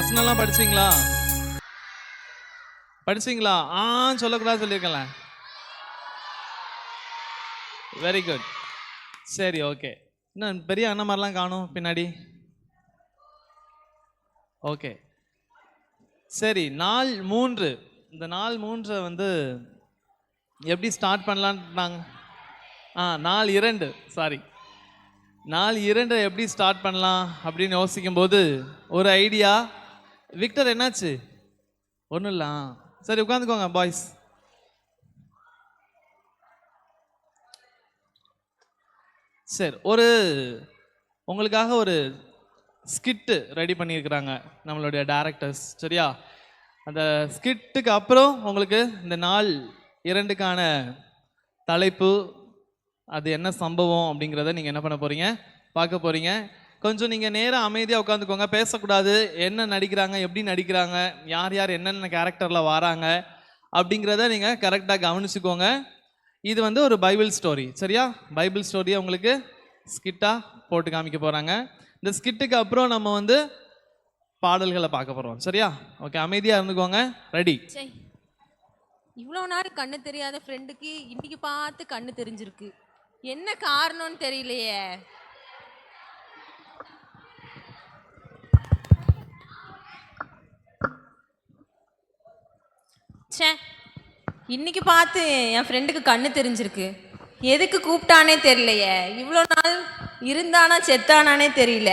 வசனம்லாம் படிச்சீங்களா? படிச்சீங்களா? சொல்லக்கூடாது சொல்லியிருக்கல. Very good. சரி, ஓகே. இன்னும் பெரிய அண்ணன் மாதிரிலாம் காணும் பின்னாடி. ஓகே, சரி. நாள் 3, இந்த நாள் 3 வந்து எப்படி ஸ்டார்ட் பண்ணலான்ட்டாங்க? நாள் 2, சாரி, நாள் 2 எப்படி ஸ்டார்ட் பண்ணலாம் அப்படின்னு யோசிக்கும் போது ஒரு ஐடியா. விக்டர், என்னாச்சு? ஒன்றும் இல்லை. சரி, உட்காந்துக்கோங்க பாய்ஸ். சரி, உங்களுக்காக ஒரு ஸ்கிட்டு ரெடி பண்ணியிருக்கிறாங்க நம்மளுடைய டைரக்டர்ஸ். சரியா? அந்த ஸ்கிட்டுக்கு அப்புறம் உங்களுக்கு இந்த நாள் 2க்கான தலைப்பு, அது என்ன சம்பவம் அப்படிங்கிறத நீங்கள் என்ன பண்ண போகிறீங்க, பார்க்க போகிறீங்க. கொஞ்சம் நீங்கள் நேராக அமைதியாக உட்காந்துக்கோங்க, பேசக்கூடாது. என்ன நடிக்கிறாங்க, எப்படி நடிக்கிறாங்க, யார் யார் என்னென்ன கேரக்டரில் வராங்க அப்படிங்கிறத நீங்கள் கரெக்டாக கவனிச்சுக்கோங்க. இது வந்து ஒரு பைபிள் ஸ்டோரி. சரியா? பைபிள் ஸ்டோரியை உங்களுக்கு ஸ்கிட்டாக போட்டு காமிக்க போகிறாங்க. இந்த ஸ்கிட்டுக்கு அப்புறம் நம்ம வந்து பாடல்களை பார்க்க போகிறோம். சரியா? ஓகே, அமைதியாக இருந்துக்கோங்க. ரெடி? இவ்வளோ நாள் கண்ணு தெரியாத ஃப்ரெண்டுக்கு இன்னைக்கு பார்த்து கண்ணு தெரிஞ்சிருக்கு. என்ன காரணம்னு தெரியலையே. சே, இன்னைக்கு பார்த்து என் ஃப்ரெண்டுக்கு கண்ணு தெரிஞ்சிருக்கு. எதுக்கு கூப்பிட்டானே தெரியலையே. இவ்வளோ நாள் இருந்தானா செத்தானானே தெரியல.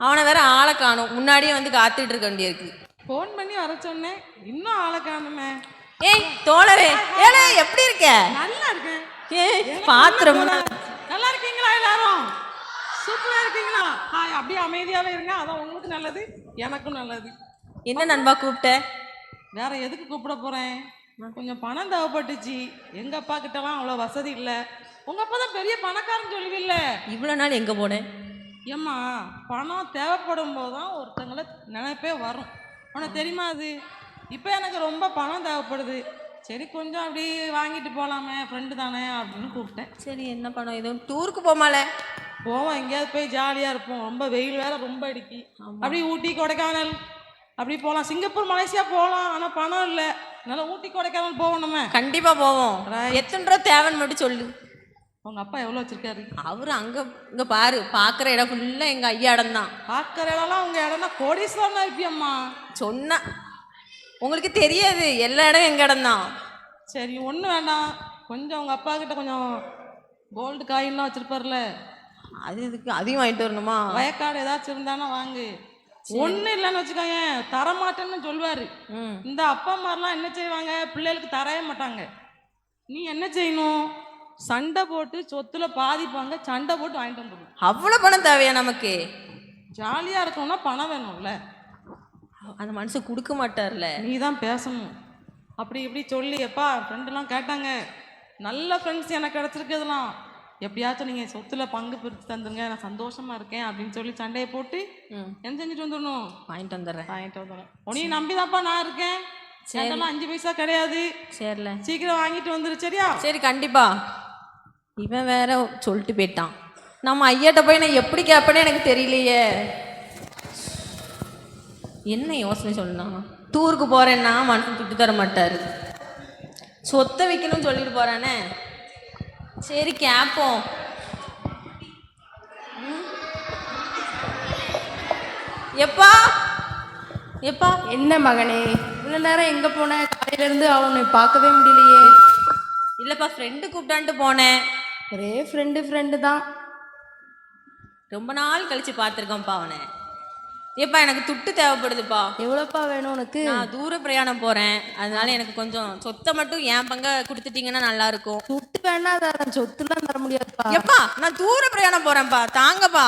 அவனை வேற ஆளை காணும். முன்னாடியே வந்து காத்துட்டு இருக்க வேண்டியிருக்கு. ஃபோன் பண்ணி வர சொன்னேன், இன்னும் ஆளை காணுமே. ஏய் தோழரே, ஏலே எப்படி இருக்க? நல்லா இருக்கேன். பாத்திரம் நல்லா இருக்கீங்களா? எல்லாரும் சூப்பரா இருக்கீங்களா? அப்படியே அமைதியாவே இருங்க, அதான் உங்களுக்கு நல்லது, எனக்கும் நல்லது. என்ன நண்பா கூப்பிட்ட? வேற எதுக்கு கூப்பிட போறேன், கொஞ்சம் பணம் தேவைப்பட்டுச்சு. எங்க அப்பா கிட்டலாம் அவ்வளோ வசதி இல்லை. உங்க அப்பா தான் பெரிய பணக்காரன் சொல்லுவில்ல. இவ்வளோ நாள் எங்க போனேன்? ஏம்மா, பணம் தேவைப்படும் போது தான் ஒருத்தங்களை நினைப்பே வரும். உனக்கு தெரியுமா அது? இப்போ எனக்கு ரொம்ப பணம் தேவைப்படுது. சரி, கொஞ்சம் அப்படி வாங்கிட்டு போகலாமே, ஃப்ரெண்டு தானே அப்படின்னு கூப்பிட்டேன். சரி, என்ன பணம்? எதுவும் டூருக்கு போமால? போவோம், எங்கேயாவது போய் ஜாலியாக இருப்போம். ரொம்ப வெயில் வேற ரொம்ப அடிக்கி. அப்படி ஊட்டி கொடைக்கானல் அப்படி போகலாம். சிங்கப்பூர் மலேசியா போகலாம். ஆனால் பணம் இல்லை, அதனால ஊட்டி கொடைக்கானல் போகணுமே. கண்டிப்பாக போவோம். எத்தனை ரூபா தேவைன்னு மட்டும் சொல்லு. உங்கள் அப்பா எவ்வளோ வச்சிருக்காரு? அவரு இங்கே பாரு, பார்க்குற இடம் ஃபுல்லாக எங்கள் ஐயா இடம் தான். பார்க்குற இடம்லாம் உங்கள் இடம்னா கோடீஸ்வரனா இருப்பியம்மா. சொன்னா உங்களுக்கு தெரியாது, எல்லா இடம் எங்கள் இடம் தான். சரி, ஒன்றும் வேண்டாம். கொஞ்சம் உங்கள் அப்பா கிட்ட கொஞ்சம் கோல்டு காயின்லாம் வச்சிருப்பார்ல, அது இதுக்கு அதையும் வாங்கிட்டு வரணுமா? வயக்காடு ஏதாச்சும் இருந்தானா வாங்கு. ஒன்றும் இல்லைன்னு வச்சுக்கோங்க, தரமாட்டேன்னு சொல்லுவார். இந்த அப்பா அம்மாரெலாம் என்ன செய்வாங்க, பிள்ளைகளுக்கு தரவே மாட்டாங்க. நீ என்ன செய்யணும், சண்டை போட்டு சொத்துல பாதிப்பாங்க, சண்டை போட்டு வாங்கிட்டு வந்துடும். அவ்வளோ பணம் தேவையா நமக்கு? ஜாலியாக இருக்கணும்னா பணம் வேணும்ல. அந்த மனுஷன் கொடுக்க மாட்டார்ல. நீ தான் பேசணும். அப்படி இப்படி சொல்லி, எப்பா ஃப்ரெண்டெல்லாம் கேட்டாங்க, நல்ல ஃப்ரெண்ட்ஸ் எனக்கு கிடச்சிருக்குதுலாம், எப்படியாச்சும் நீங்கள் சொத்துல பங்கு பிரித்து தந்துருங்க, நான் சந்தோஷமாக இருக்கேன் அப்படின்னு சொல்லி சண்டையை போட்டு என்ன செஞ்சுட்டு வந்துடணும். வாங்கிட்டு வந்துடுறேன். உன்னையும் நம்பிதான்ப்பா நான் இருக்கேன். சேட்டெல்லாம் 5 பைசா கிடையாது. சரில, சீக்கிரம் வாங்கிட்டு வந்துரு. சரியா? சரி, கண்டிப்பா. இவன் வேற சொல்லிட்டு போயிட்டான். நம்ம ஐயாட்ட போய் நான் எப்படி கேட்பேன்னு எனக்கு தெரியலையே. என்ன யோசனை சொல்லலாம். டூருக்கு போறேன்னா மனுஷன் துட்டு தர மாட்டாரு, சொத்தை வைக்கணும்னு சொல்லிட்டு போறானே. சரி, கேட்போம். எப்பா எப்பா. என்ன மகனே, இவ்வளோ நேரம் எங்கே போன? காலையிலேருந்து அவனை பார்க்கவே முடியலையே. இல்லைப்பா, ஃப்ரெண்டு கூப்பிட்டான்ட்டு போனேன். ஒரே ஃப்ரெண்டு தான். ரொம்ப நாள் கழிச்சு பார்த்துருக்கேன்ப்பா அவனை. ஏப்பா, எனக்கு துட்டு தேவைப்படுதுப்பா. எவ்வளோப்பா வேணும் உனக்கு? நான் தூர பிரயாணம் போகிறேன், அதனால எனக்கு கொஞ்சம் சொத்தை மட்டும் என் பங்கை கொடுத்துட்டீங்கன்னா நல்லா இருக்கும். துட்டு வேணா தரேன், சொத்துலாம் தர முடியாதுப்பா. எப்பா, நான் தூர பிரயாணம் போகிறேன்ப்பா, தாங்கப்பா.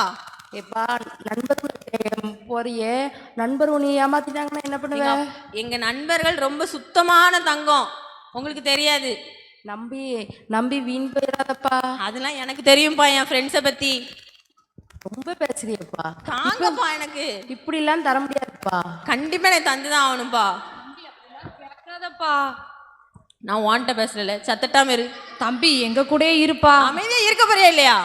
ஏப்பா, நண்பர்கள் போறியே, நண்பர் உன்னை ஏமாத்திட்டாங்கன்னா என்ன பண்ணுவேன்? எங்கள் நண்பர்கள் ரொம்ப சுத்தமான தங்கம், உங்களுக்கு தெரியாது. நம்பி வீண் போயிடாதப்பா. அதெல்லாம் எனக்கு தெரியும்ப்பா, என் ஃப்ரெண்ட்ஸை பற்றி. ரொம்ப பேசுறியப்பா. தாங்கப்பா, எனக்கு இப்படிலாம் தர முடியாதுப்பா. கண்டிப்பாக எனக்கு தந்துதான் ஆகணும்ப்பா. கேட்காதப்பா. நான் வாண்ட பேசல, சத்தட்டாம இரு. தம்பி எங்க கூட இருப்பா. அமைதியா இருக்க போறியா இல்லையா?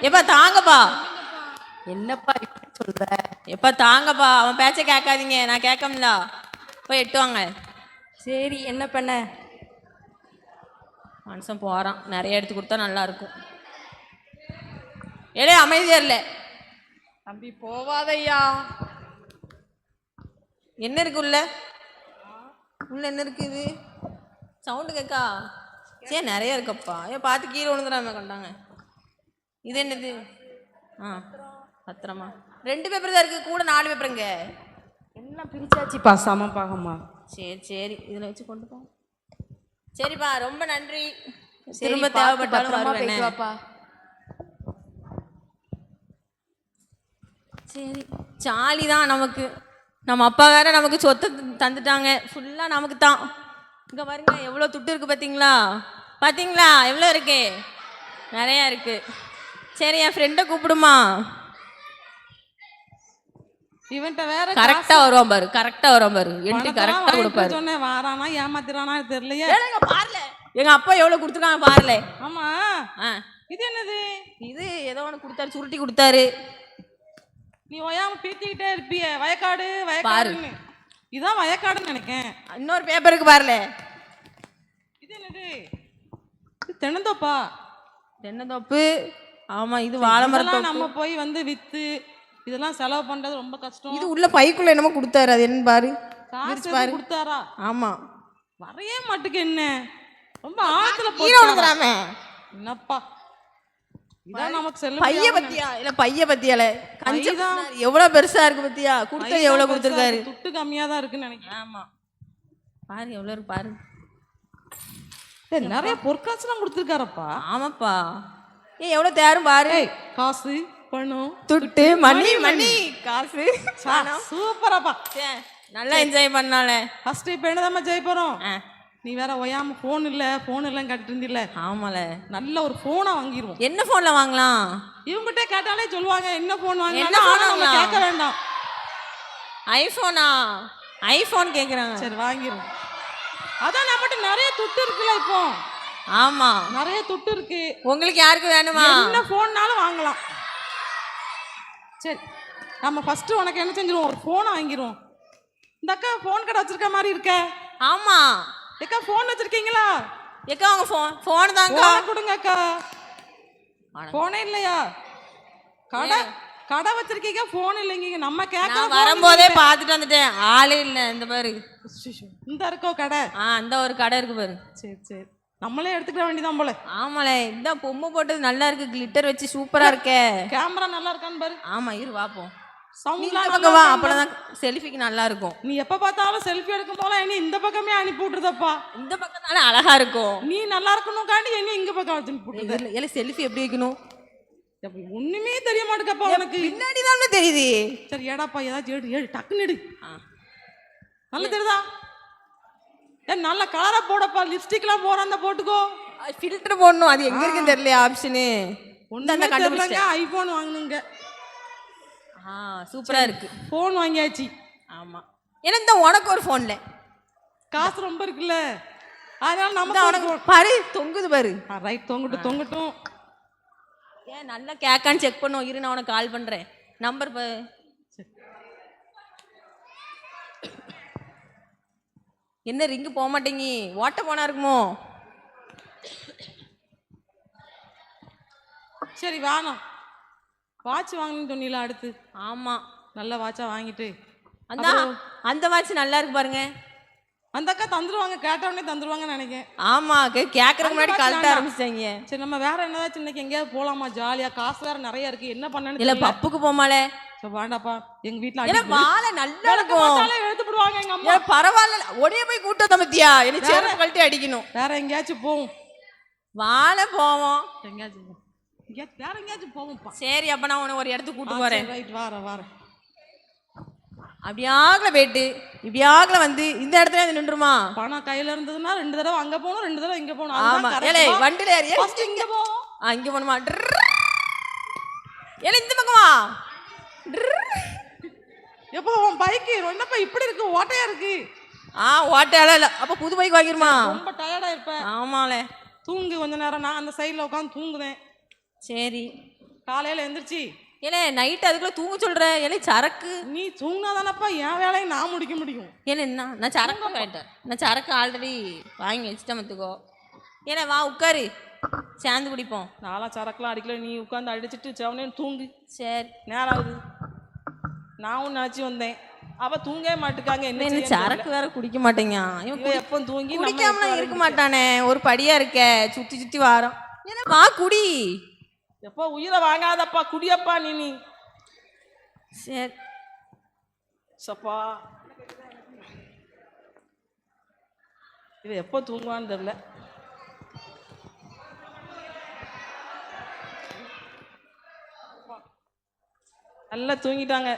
எப்பா தாங்கப்பா. என்னப்பா இப்படி சொல்ற? எப்பா தாங்கப்பா, அவன் பேச்ச கேட்காதீங்க, நான் கேட்கம்ல. போய் எட்டு வாங்க. சரி என்ன பண்ண? மனுஷன் போகிறான், நிறைய எடுத்து கொடுத்தா நல்லா இருக்கும். ஏலே அமைதியா இல்லை. தம்பி போவாதையா. என்ன இருக்கு உள்ள? உள்ள என்ன இருக்குது? சவுண்டு கேட்கா? சரி நிறைய இருக்கப்பா. ஏன் பார்த்து கீழே விழுந்துடாம கொண்டாங்க. இது என்னது? பத்திரமா 2 பேப்பர் தான் இருக்கு, கூட 4 பேப்பருங்க. எல்லாம் பிரிச்சாச்சுப்பா சமப்பாகமா. சரி சரி, இதில் வச்சு கொண்டு போ. சரிப்பா, ரொம்ப நன்றி. சரி, திரும்ப பார்த்து தேவைப்பட்டாலும் பத்திரமா வருவேன். போயிட்டு வாப்பா. சரி, ஜாலி தான் நமக்கு. நம்ம அப்பா வேற நமக்கு சொத்தை தந்துட்டாங்க, ஃபுல்லாக நமக்கு தான். இங்கே பாருங்க எவ்வளோ துட்டு இருக்குது பார்த்தீங்களா? பார்த்தீங்களா எவ்வளோ இருக்கு? நிறையா இருக்கு. சரி, என் ஃப்ரெண்டை கூப்பிடுமா? இவன்ட்ட வேற கரெக்டாக வருவான் பாரு, கரெக்டாக வருவான் பாரு, என்ட்டு கரெக்டாக கொடுப்பாரு. சொன்னேன் வாரானா ஏமாத்திரானா தெரியலையே. பாருல எங்கள் அப்பா எவ்வளோ கொடுத்துருக்காங்க பாருல. ஆமா. இது என்னது? இது ஏதோ ஒன்று கொடுத்தாரு, சுருட்டி கொடுத்தாரு. நீ ஓயாம பீத்திக்கிட்டே இருப்பிய வயக்காடு வயக்காடுன்னு. இதான் வயக்காடுன்னு நினைக்கேன். இன்னொரு பேப்பருக்கு பாருல. இது என்னது? இது தென்னந்தோப்பா? தென்னந்தோப்பு. ஆமா, இது வாழை மரத்தோப்பு. நம்ம போய் வந்து வித்து இதெல்லாம் செலவு பண்றது ரொம்ப கஷ்டம். இது உள்ள பைக்குள்ள என்னமோ கொடுத்தாரு, அது என்ன பாரு. காசு பாரு கொடுத்தாரா? ஆமா. வரையே மாட்டுக்கு என்ன ரொம்ப ஆழத்துல போறாம. என்னப்பா இதான் நமக்கு செல்ல பைய பத்தியா? இல்ல பைய பத்தியால கஞ்சதான் எவ்வளவு பெருசா இருக்கு பத்தியா? கொடுத்தது எவ்வளவு கொடுத்திருக்காரு? துட்டு கம்மியா தான் இருக்குன்னு நினைக்கிறேன். ஆமா பாரு எவ்வளவு இருக்கு பாரு. நிறைய பொற்காசுலாம் கொடுத்துருக்காரப்பா. ஆமாப்பா. எவ்வளவு தேரும் பாரு. காசு பணம் துட்டு மணி மணி காசு சூப்பராப்பா. நல்லா என்ஜாய் பண்ணால. ஃபர்ஸ்ட் இப்போ என்னதாம்மா ஜெய் போறோம். நீ வேற ஓயாம போன் இல்லைன்னு கேட்டுட்டு இருந்தில்ல. ஆமால, நல்ல ஒரு போனை வாங்கிடுவோம். என்ன போன்ல வாங்கலாம்? இவங்ககிட்ட கேட்டாலே சொல்லுவாங்க என்ன போன் வாங்கலாம். கேட்க வேண்டாம். ஐபோனா? ஐபோன் கேக்குறாங்க. சரி வாங்கிடுவோம். அதான் நம்மகிட்ட நிறைய துட்டு இருக்குல்ல இப்போ. ஆமா நிறைய துட்டு இருக்கு. உங்களுக்கு யாருக்கு வேணுமா? என்ன போன்னாலும் வாங்கலாம். சரி நம்ம ஃபர்ஸ்ட் உனக்கு என்ன செஞ்சிருவோம், ஒரு போனை வாங்கிடுவோம். இந்த அக்கா போன் கடை வச்சிருக்க மாதிரி இருக்க. ஆமா ஏக்கா போன் வச்சிருக்கீங்களா? ஏக்கா உங்க போன் தாங்க கொடுங்க அக்கா. போனே இல்லையா? கடை வச்சிருக்கீங்க போன் இல்லைங்க. நம்ம கேட்க வரும்போதே பார்த்துட்டு வந்துட்டேன், ஆளே இல்லை. இந்த பாரு இந்த இருக்கோ கடை. அந்த ஒரு கடை இருக்கு பாரு. சரி சரி நம்மளே எடுத்துக்க வேண்டியதான் போல. ஆமாலே, இந்த பொம்மை போட்டது நல்லா இருக்கு, கிளிட்டர் வச்சு சூப்பரா இருக்கே. கேமரா நல்லா இருக்கான்னு பாரு. ஆமா இரு வாப்போம். சவுண்ட்லாம் வா, அப்பதான் செல்ஃபிக்கு நல்லா இருக்கும். நீ எப்ப பார்த்தாலும் செல்ஃபி எடுக்கும் போல என்ன இந்த பக்கமே அனுப்பி விட்டுருதப்பா. இந்த பக்கம் தானே அழகா இருக்கும். நீ நல்லா இருக்கணும் காண்டி என்ன இங்க பக்கம் வச்சு போட்டுருத. இல்ல செல்ஃபி எப்படி வைக்கணும் ஒண்ணுமே தெரிய மாட்டேங்கப்பா உனக்கு. பின்னாடி தானே தெரியுது. சரி ஏடாப்பா ஏதாச்சும் ஏடு டக்குன்னு எடு. நல்லா தெரியுதா? நல்ல கலரா போடப்பா. லிப்ஸ்டிக்லாம் போறாந்த போட்டுக்கோ. ஃபில்டர் போடணும், அது எங்க இருக்குன்னு தெரியல ஆப்ஷனு. ஒண்ணு கண்டுபிடிச்சேன். ஐபோன் வாங்குனுங்க. சூப்பரா இருக்கு. போன் வாங்கியாச்சு. ஆமா, ஏன்னா இந்த உனக்கு ஒரு போன்ல காசு ரொம்ப இருக்குல்ல, அதனால நம்ம உனக்கு பாரு தொங்குது பாரு. ரைட் தொங்கட்டும். ஏன் நல்லா கேட்கான்னு செக் பண்ணுவோம். இரு நான் உனக்கு கால் பண்றேன். நம்பர் என்ன ரிங்கு போக மாட்டேங்கி, ஓட்ட போனா இருக்குமோ? சரி வேணாம். வாட்ச் வாங்கணும்னு சொன்னீங்களா? அடுத்து ஆமா நல்ல வாட்சா வாங்கிட்டு அந்த வாட்ச் நல்லா இருக்கு பாருங்க. அந்த அக்கா தந்துருவாங்க, கேட்டவொடனே தந்துருவாங்கன்னு நினைக்கிறேன். ஆமா கேட்கறதுக்கு முன்னாடி கழட்ட ஆரம்பிச்சிட்டாங்க. சரி நம்ம வேற என்னதாச்சும் இன்னைக்கு எங்கேயாவது போலாமா? ஜாலியா காசு வேற நிறைய இருக்கு. என்ன பண்ணனு இல்ல பப்புக்கு போமாலே. வேண்டாப்பா, எங்க வீட்டுல மாலை நல்லா இருக்கும். எடுத்துடுவாங்க எங்க அம்மா. பரவாயில்ல, ஒடிய போய் கூட்டத்தை பத்தியா எனக்கு சேர கழட்டி அடிக்கணும். வேற எங்கேயாச்சும் போவோம். வாழை போவோம். எங்கேயாச்சும் வேற எங்கேயாச்சும் போவோம்ப்பா. சரி அப்ப நான் உனக்கு ஒரு இடத்துக்கு கூட்டு போறேன். ரைட் வாரேன். அப்படியாகல போயிட்டு இப்படியாகல வந்து இந்த இடத்துல நின்றுமா? பணம் கையில இருந்ததுன்னா 2 தடவை அங்க போகணும், 2 தடவை இங்க போகணும். ஆமா ஏலே வண்டில ஏறியா இங்க போவோம். இங்க போணுமா? ஏலே இந்த பக்கமா? எப்போ உன் பைக் என்னப்பா இப்படி இருக்கு, ஓட்டையா இருக்கு? ஓட்டையால இல்ல. அப்ப புது பைக் வாங்கிருமா? ரொம்ப டயர்டா இருப்பேன். ஆமாலே, தூங்கு கொஞ்ச நேரம். நான் அந்த சைடுல உட்காந்து தூங்குவேன். சரி காலையில எந்திரிச்சு ஏலே நைட் அதுக்குள்ள தூங்க சொல்ற ஏலே சரக்கு நீ தூங்கினாதானப்பா என் வேலையை நான் முடிக்க முடியும். ஏன்னா என்ன நான் சரக்கு கேட்டேன், நான் சரக்கு ஆல்ரெடி வாங்கி வச்சுட்டேன் மத்துக்கோ. ஏன்னா வா உட்காரு சேர்ந்து குடிப்போம். நான்லாம் சரக்குலாம் அடிக்கல, நீ உட்காந்து அடிச்சிட்டு செவனேன்னு தூங்கு. சரி நேரம் ஆகுது. நான் ஒன்று நினச்சி வந்தேன், அவ தூங்கவே மாட்டுக்காங்க. என்ன என்ன சரக்கு வேற குடிக்க மாட்டேங்க, இவன் எப்போ தூங்கி குடிக்காமலாம் இருக்க மாட்டானே, ஒரு படியா இருக்க சுத்தி சுத்தி வாரம். ஏன்னா வா குடி. எப்போ உயிரை வாங்காதப்பா, குடியப்பா நீ. சரி சப்பா இவன் எப்போ தூங்குவான்னு தெரியல. நல்லா தூங்கிட்டாங்க.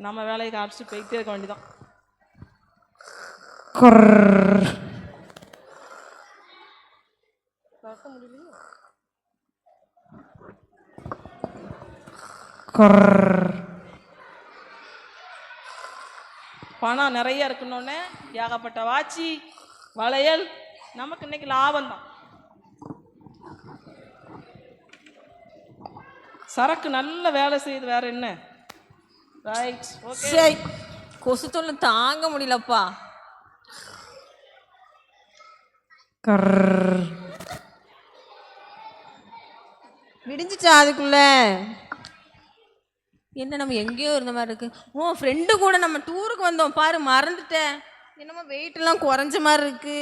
நம்ம வேலையை காமிச்சிட்டு போயிட்டே இருக்க வேண்டியதான். பணம் நிறைய இருக்கணுன்னே ஏகப்பட்ட வாட்சி வளையல், நமக்கு இன்னைக்கு லாபம் தான். சரக்கு நல்ல வேலை செய்யுது, வேற என்ன. Right okay. சரி கொசு தொல்லை தாங்க முடியலப்பா. விடிஞ்சிச்சா அதுக்குள்ள? என்ன நம்ம எங்கேயோ இருந்த மாதிரி இருக்கு. ஓ ஃப்ரெண்டு கூட நம்ம டூருக்கு வந்தோம் பாரு, மறந்துட்டேன். என்னமோ வெயிட் எல்லாம் குறைஞ்ச மாதிரி இருக்கு.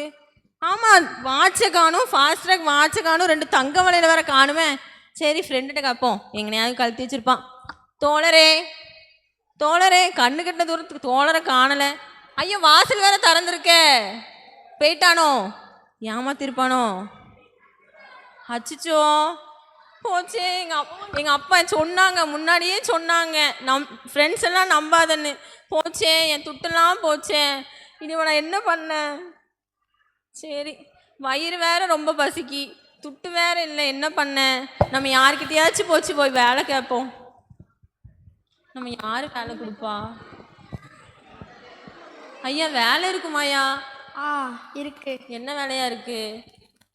ஆமா வாட்சை காணும், ஃபாஸ்ட்ராக் வாட்சை காணும், 2 தங்க வளையல வேற காணுமே. சரி ஃப்ரெண்டுகிட்ட கேட்போம், எங்கனையாவது கழட்டி வச்சிருப்பான். தோழரே தோழரே, கண்ணு கட்டின தூரத்துக்கு தோழரை காணல. ஐயோ வாசல் வேற திறந்துருக்க, போயிட்டானோ, ஏமாத்திருப்பானோ. அச்சிச்சோ போச்சே. எங்கள் அப்பா சொன்னாங்க, முன்னாடியே சொன்னாங்க, ஃப்ரெண்ட்ஸ் எல்லாம் நம்பாதன்னு. போச்சே, என் துட்டெல்லாம் போச்சே. இனிமே நான் என்ன பண்ணேன்? சரி வயிறு வேற ரொம்ப பசிக்கி, துட்டு வேற இல்லை, என்ன பண்ணேன்? நம்ம யாருக்கிட்டையாச்சும் போய் வேலை கேட்போம். நம்ம யாரு வேலை கொடுப்பா? ஐயா வேலை இருக்குமாயா? இருக்கு. என்ன வேலையா இருக்கு?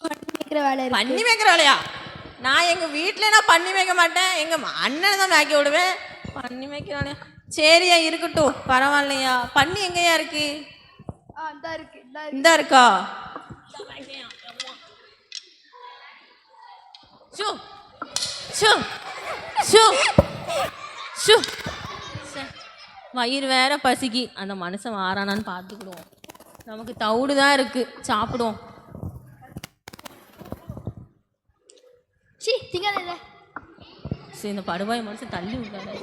பண்ணி வைக்கிற வேலை இருக்கு. பண்ணி வைக்கிற வேலையா? நான் எங்க வீட்டில் நான் பண்ணி வைக்க மாட்டேன், எங்க அண்ணனை தான் மேய்க்க விடுவேன். பண்ணி வைக்கிற வேலையா? சரியா இருக்கட்டும், பரவாயில்லையா. பண்ணி எங்கேயா இருக்கு? இந்த இருக்கா? Shoe shoe shoe shoe. வயிறு வேற பசிக்கி, அந்த மனுஷன் வாரானான்னு பார்த்துக்கிடுவோம். நமக்கு தவிடு தான் இருக்கு, சாப்பிடுவோம். சரி இந்த படுவாய் மனுஷன் தள்ளி விட்டாரு.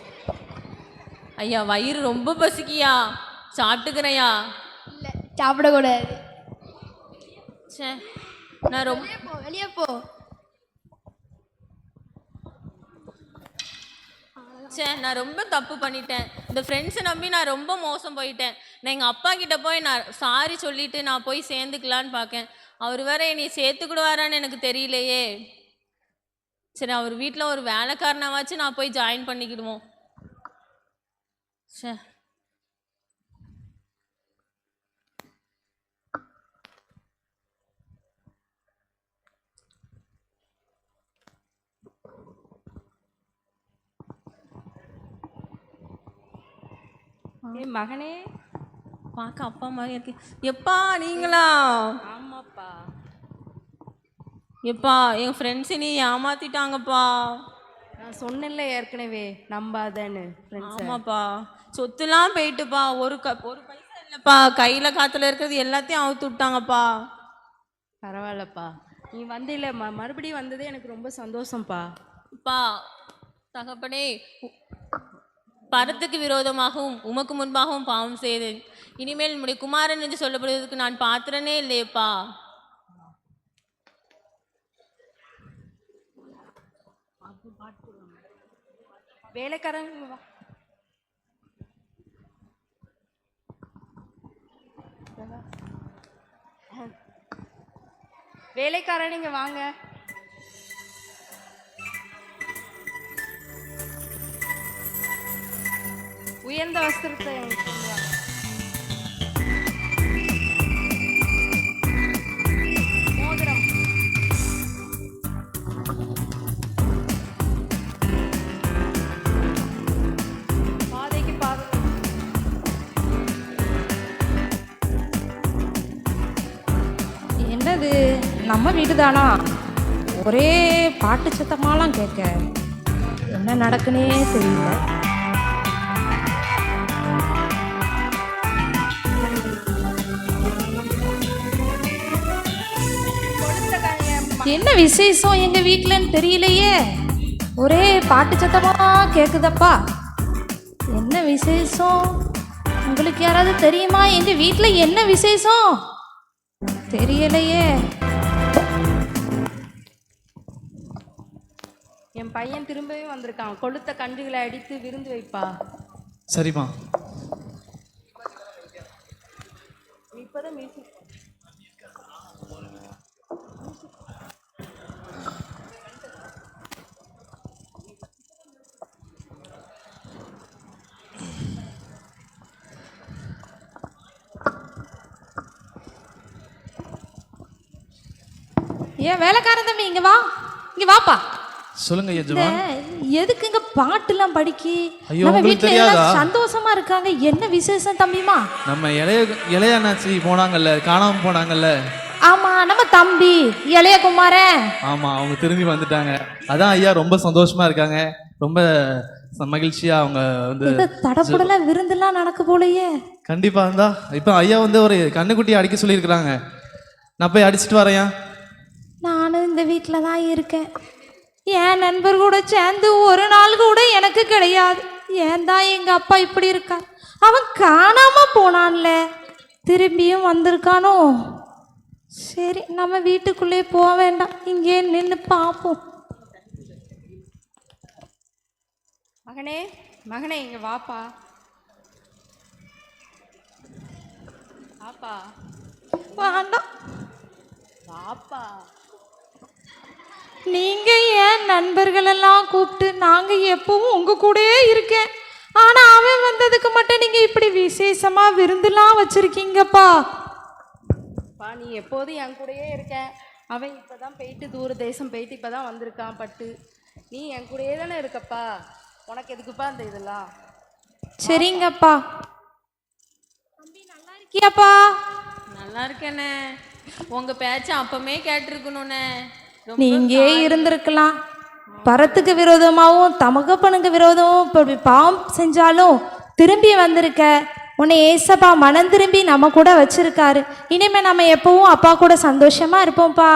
ஐயா வயிறு ரொம்ப பசிக்கியா, சாப்பிட்டுக்கிறேயா? இல்லை சாப்பிடக்கூடாது. சே நான் ரொம்ப வெளியே போ. சே நான் ரொம்ப தப்பு பண்ணிட்டேன். இந்த ஃப்ரெண்ட்ஸை நம்பி நான் ரொம்ப மோசம் போயிட்டேன். நான் எங்கள் அப்பா கிட்ட போய் நான் சாரி சொல்லிட்டு நான் போய் சேர்ந்துக்கலான்னு பார்க்கேன். அவர் வேற என்னை சேர்த்துக்கிடுவாரான்னு எனக்கு தெரியலையே. சரி அவர் வீட்டில் ஒரு வேலைக்காரனாவாச்சும் நான் போய் ஜாயின் பண்ணிக்கிடுவோம். சே என் மகனே பார்க்க அப்பா மாதிரி இருக்கு. எப்பா நீங்களா? ஆமாப்பா. எப்பா என் ஃப்ரெண்ட்ஸ் நீ ஏமாத்திட்டாங்கப்பா. நான் சொன்னேன்ல ஏற்கனவே நம்பாதேன்னு. ஆமாப்பா சொத்துலாம் போயிட்டுப்பா, ஒரு பைசா இல்லைப்பா, கையில் காத்துல இருக்கிறது எல்லாத்தையும் அவுத்து விட்டாங்கப்பா. பரவாயில்லப்பா, நீ வந்தில்ல, மறுபடியும் வந்ததே எனக்கு ரொம்ப சந்தோஷம்ப்பா. அப்பா தகப்பனே, பரத்துக்கு விரோதமாகவும் உமக்கு முன்பாகவும் பாவம் செய்தேன். இனிமேல் நம்முடைய குமாரன் என்று சொல்லப்படுவதற்கு நான் பாத்திரனே இல்லையப்பா. வேலைக்காரன் வேலைக்காரன் நீங்க வாங்க. உயர்ந்த வஸ்திரத்தை எனக்கு கொண்டு வாங்க. மோதிரம். நம்ம வீடு தானா? ஒரே பாட்டு சத்தமாலாம் கேட்க என்ன நடக்குன்னே தெரியல. என்ன விசேஷம் எங்க வீட்டுலன்னு தெரியலையே, ஒரே பாட்டு சத்தமா கேக்குதப்பா. என்ன விசேஷம்? உங்களுக்கு யாராவது தெரியுமா எங்க வீட்டுல என்ன விசேஷம்? தெரியலையே. என் பையன் திரும்பவே வந்திருக்கான். கொளுத்த கன்றுகளை அடித்து விருந்து வைப்பா. சரிம்மா. இப்பதான் மியூசிக். ஏன் வேலைக்காரன் தம்பி இங்க வா, இங்க வாப்பா. சொல்லுங்க எஜமான். எதுக்கு இங்க பாட்டுலாம் படிக்கி? ஐயோ, நம்ம உங்களுக்கு வீட்ல தெரியாதா? எல்லாம் சந்தோஷமா இருக்காங்க. என்ன விசேஷம் தம்பிமா? நம்ம இளையண்ணாச்சி போனாங்கல்ல, காணாம போனாங்கல்ல. ஆமா, நம்ம தம்பி இளைய குமாரன். ஆமா, அவங்க திரும்பி வந்துட்டாங்க. அதான் ஐயா ரொம்ப சந்தோஷமா இருக்காங்க. ரொம்ப மகிழ்ச்சியா அவங்க வந்து தடப்புடல விருந்தெல்லாம் நடக்க போலயே. கண்டிப்பா இருந்தா இப்ப ஐயா வந்து ஒரு கண்ணுக்குட்டி அடிக்க சொல்லியிருக்கிறாங்க. நான் போய் அடிச்சிட்டு வரேன். நானும் இந்த வீட்டில தான் இருக்கேன். என் நண்பர் கூட சேர்ந்து ஒரு நாள் கூட எனக்கு கிடையாது. ஏன் தான் எங்க அப்பா இப்படி இருக்கார்? அவன் காணாம போனான்ல, திரும்பியும் வந்திருக்கானோ? சரி, நம்ம வீட்டுக்குள்ளே போக வேண்டாம், இங்கே நின்று பார்ப்போம். மகனே, மகனே இங்க வாப்பா. வாப்பா. வேண்டாம், வாப்பா. நீங்க ஏன் நண்பர்களெல்லாம் கூப்பிட்டு நாங்க எப்பவும் உங்க கூடயே இருக்கேன், ஆனா அவன் வந்ததுக்கு மட்டும் நீங்க இப்படி விசேஷமா விருந்துலாம் வச்சிருக்கீங்கப்பா. நீ எப்போதும் என் கூடயே இருக்க. அவன் இப்பதான் போயிட்டு தூர தேசம் போயிட்டு இப்பதான் வந்திருக்கான் பட்டு. நீ என் கூடயே தானே இருக்கப்பா. உனக்கு எதுக்குப்பா அந்த இதெல்லாம்? சரிங்கப்பா. தம்பி நல்லா இருக்கியாப்பா? நல்லா இருக்கேனே. உங்க பேச்ச அப்பமே கேட்டிருக்கணும்னே. நீங்க இருந்திருக்கலாம். பரத்துக்கு விரோதமாகவும் தமகப்பனுக்கு விரோதமும் இப்படி பாவம் செஞ்சாலும் திரும்பி வந்திருக்க. உன்னை ஏசப்பா மனம் திரும்பி நம்ம கூட வச்சிருக்காரு. இனிமே நம்ம எப்பவும் அப்பா கூட சந்தோஷமா இருப்போம்ப்பா.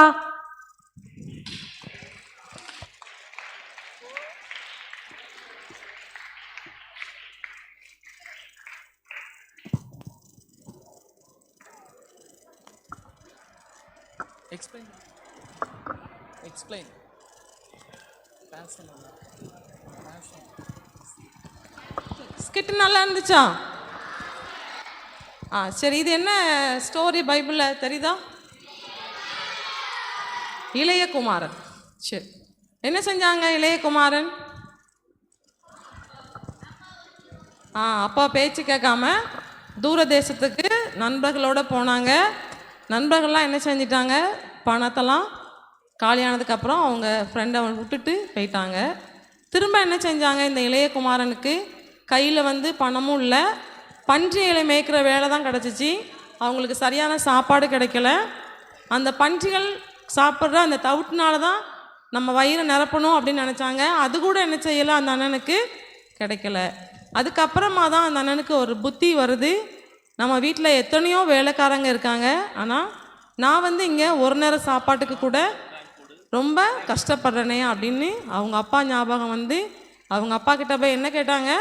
Explain. ஸ்கிட் நல்லா இருந்துச்சா? சரி, இது என்ன ஸ்டோரி பைபிளில் தெரியுதா? இளையகுமாரன். சரி, என்ன செஞ்சாங்க இளையகுமாரன்? அப்பா பேச்சு கேட்காம தூர தேசத்துக்கு நண்பர்களோடு போனாங்க. நண்பர்கள்லாம் என்ன செஞ்சிட்டாங்க? பணத்தெல்லாம் காலியானதுக்கப்புறம் அவங்க ஃப்ரெண்டை விட்டுட்டு போயிட்டாங்க. திரும்ப என்ன செஞ்சாங்க? இந்த இளையகுமாரனுக்கு கையில் வந்து பணமும் இல்லை, பன்றி இலை மேய்க்கிற வேலை தான் கிடச்சிச்சு. அவங்களுக்கு சரியான சாப்பாடு கிடைக்கல. அந்த பன்றிகள் சாப்பிட்ற அந்த தவிட்டுனால தான் நம்ம வயிறை நிரப்பணும் அப்படின்னு நினச்சாங்க. அது கூட என்ன செய்யலை, அந்த அண்ணனுக்கு கிடைக்கல. அதுக்கப்புறமா தான் அந்த அண்ணனுக்கு ஒரு புத்தி வருது. நம்ம வீட்டில் எத்தனையோ வேலைக்காரங்க இருக்காங்க, ஆனால் நான் வந்து இங்கே ஒரு நேரம் சாப்பாட்டுக்கு கூட ரொம்ப கஷ்டப்படுறேனே அப்படின்னு அவங்க அப்பா ஞாபகம் வந்து அவங்க அப்பா கிட்ட போய் என்ன கேட்டாங்க?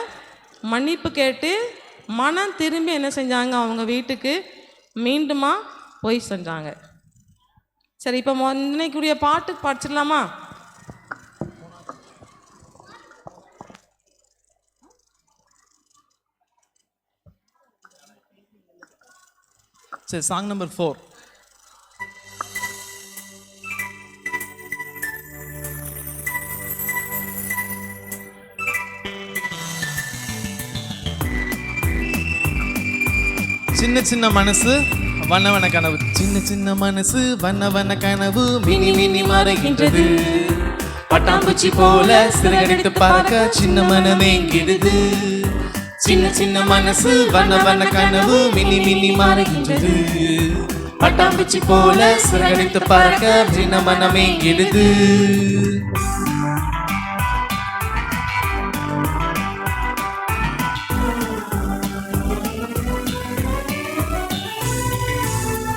மன்னிப்பு கேட்டு மனம் திரும்பி என்ன செஞ்சாங்க? அவங்க வீட்டுக்கு மீண்டுமா போய் செஞ்சாங்க. சரி, இப்போ இன்னைக்குரிய பாட்டு படிச்சிடலாமா? சரி, சாங் நம்பர் 4. சின்ன சின்ன மனசு வண்ண வண்ண கனவு, சின்ன சின்ன மனசு வண்ண வண்ண கனவு மினி மினி மறைகின்றது. பட்டாம்பூச்சி போல சிறகடித்து பார்க்க சின்ன மனமே கிடுது. சின்ன சின்ன மனசு வண்ண வண்ண கனவு மினி மினி மறைகின்றது. பட்டாம்பூச்சி போல சிறகடித்து பறக்க சின்ன மனமே இடுது.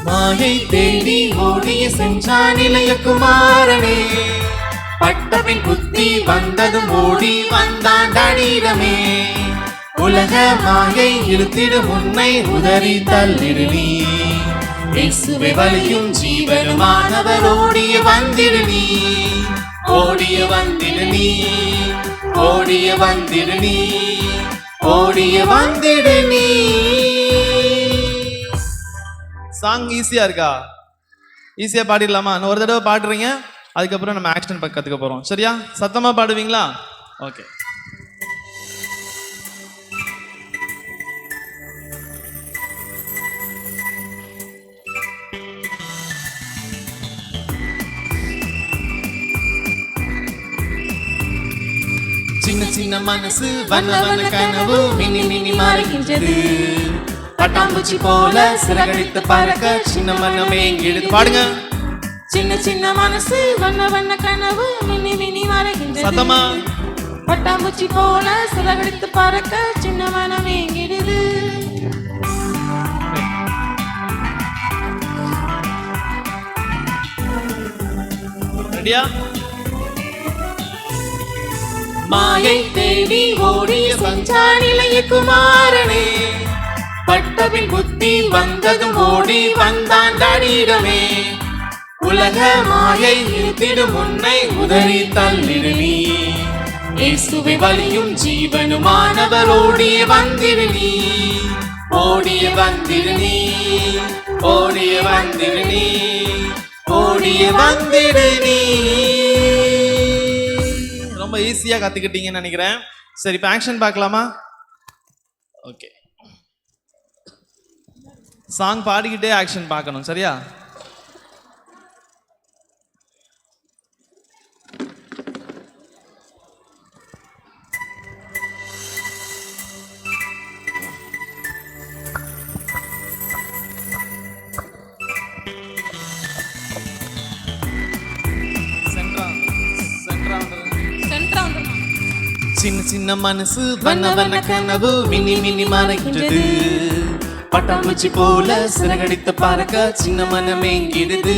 மாயை தேடி ஓடிய சென்றான் இளைய குமாரனே, பட்டபின் புத்தி வந்ததும் ஓடி வந்தான் டாடியிடமே. உலக மாயை இழுத்திடும் உன்னை உதறி தள்ளிடு நீ, இயேசுவே வழியும் ஜீவனுமானவர் ஓடிய வந்திடு நீ, ஓடிய வந்திடு நீ, ஓடிய வந்திடு நீ, ஓடிய வந்திடு நீ. சாங் ஈஸியா இருக்கா? ஈஸியா பாடிடலாமா? இன்னும் ஒரு தடவை பாடுறீங்க, அதுக்கப்புறம் நம்ம ஆக்ஷன் கற்றுக்க போறோம். சரியா? சத்தமா பாடுவீங்களா? ஓகே. சின்ன சின்ன மனசு வண்ண வண்ண கனவு மினி மினி மாறுகின்றது, பட்டாம்பூச்சி போல சிறகடித்து பறக்க சின்ன மனமே இழுது. பாடுங்க. சின்ன சின்ன மனசு வண்ண வண்ண கனவு மினி மினி மறைகின்றது, சத்தமா. பட்டாம்பூச்சி போல சிறகடித்து பறக்க சின்ன மனம் ஏங்கிடுது. ரெடியா? மாயை தேடி ஓடிய சென்றான் இளைய குமாரனே, பட்டபின் புத்தி வந்ததும் ஓடி வந்தான் டாடியிடமே. உலக மாயை இழுத்திடும் உன்னை உதறி தள்ளிடு நீ, இயேசுவே வழியும் ஜீவனுமானவர் ஓடிய வந்திடு நீ, ஓடிய வந்திடு நீ, ஓடிய வந்திடு நீ, ஓடிய வந்திடு நீ. ரொம்ப ஈஸியா கத்துக்கிட்டீங்கன்னு நினைக்கிறேன். சரி, இப்போ ஆக்ஷன் பார்க்கலாமா? ஓகே. சாங் பாடிக்கிட்டே ஆக்ஷன் பார்க்கணும். சரியா? சின்ன சின்ன மனசு வண்ண வண்ண கனவு மினி மினி மறைகின்றது, பட்டாம்பூச்சி போல சிறகடித்து பறக்க சின்ன மனமே இடுது.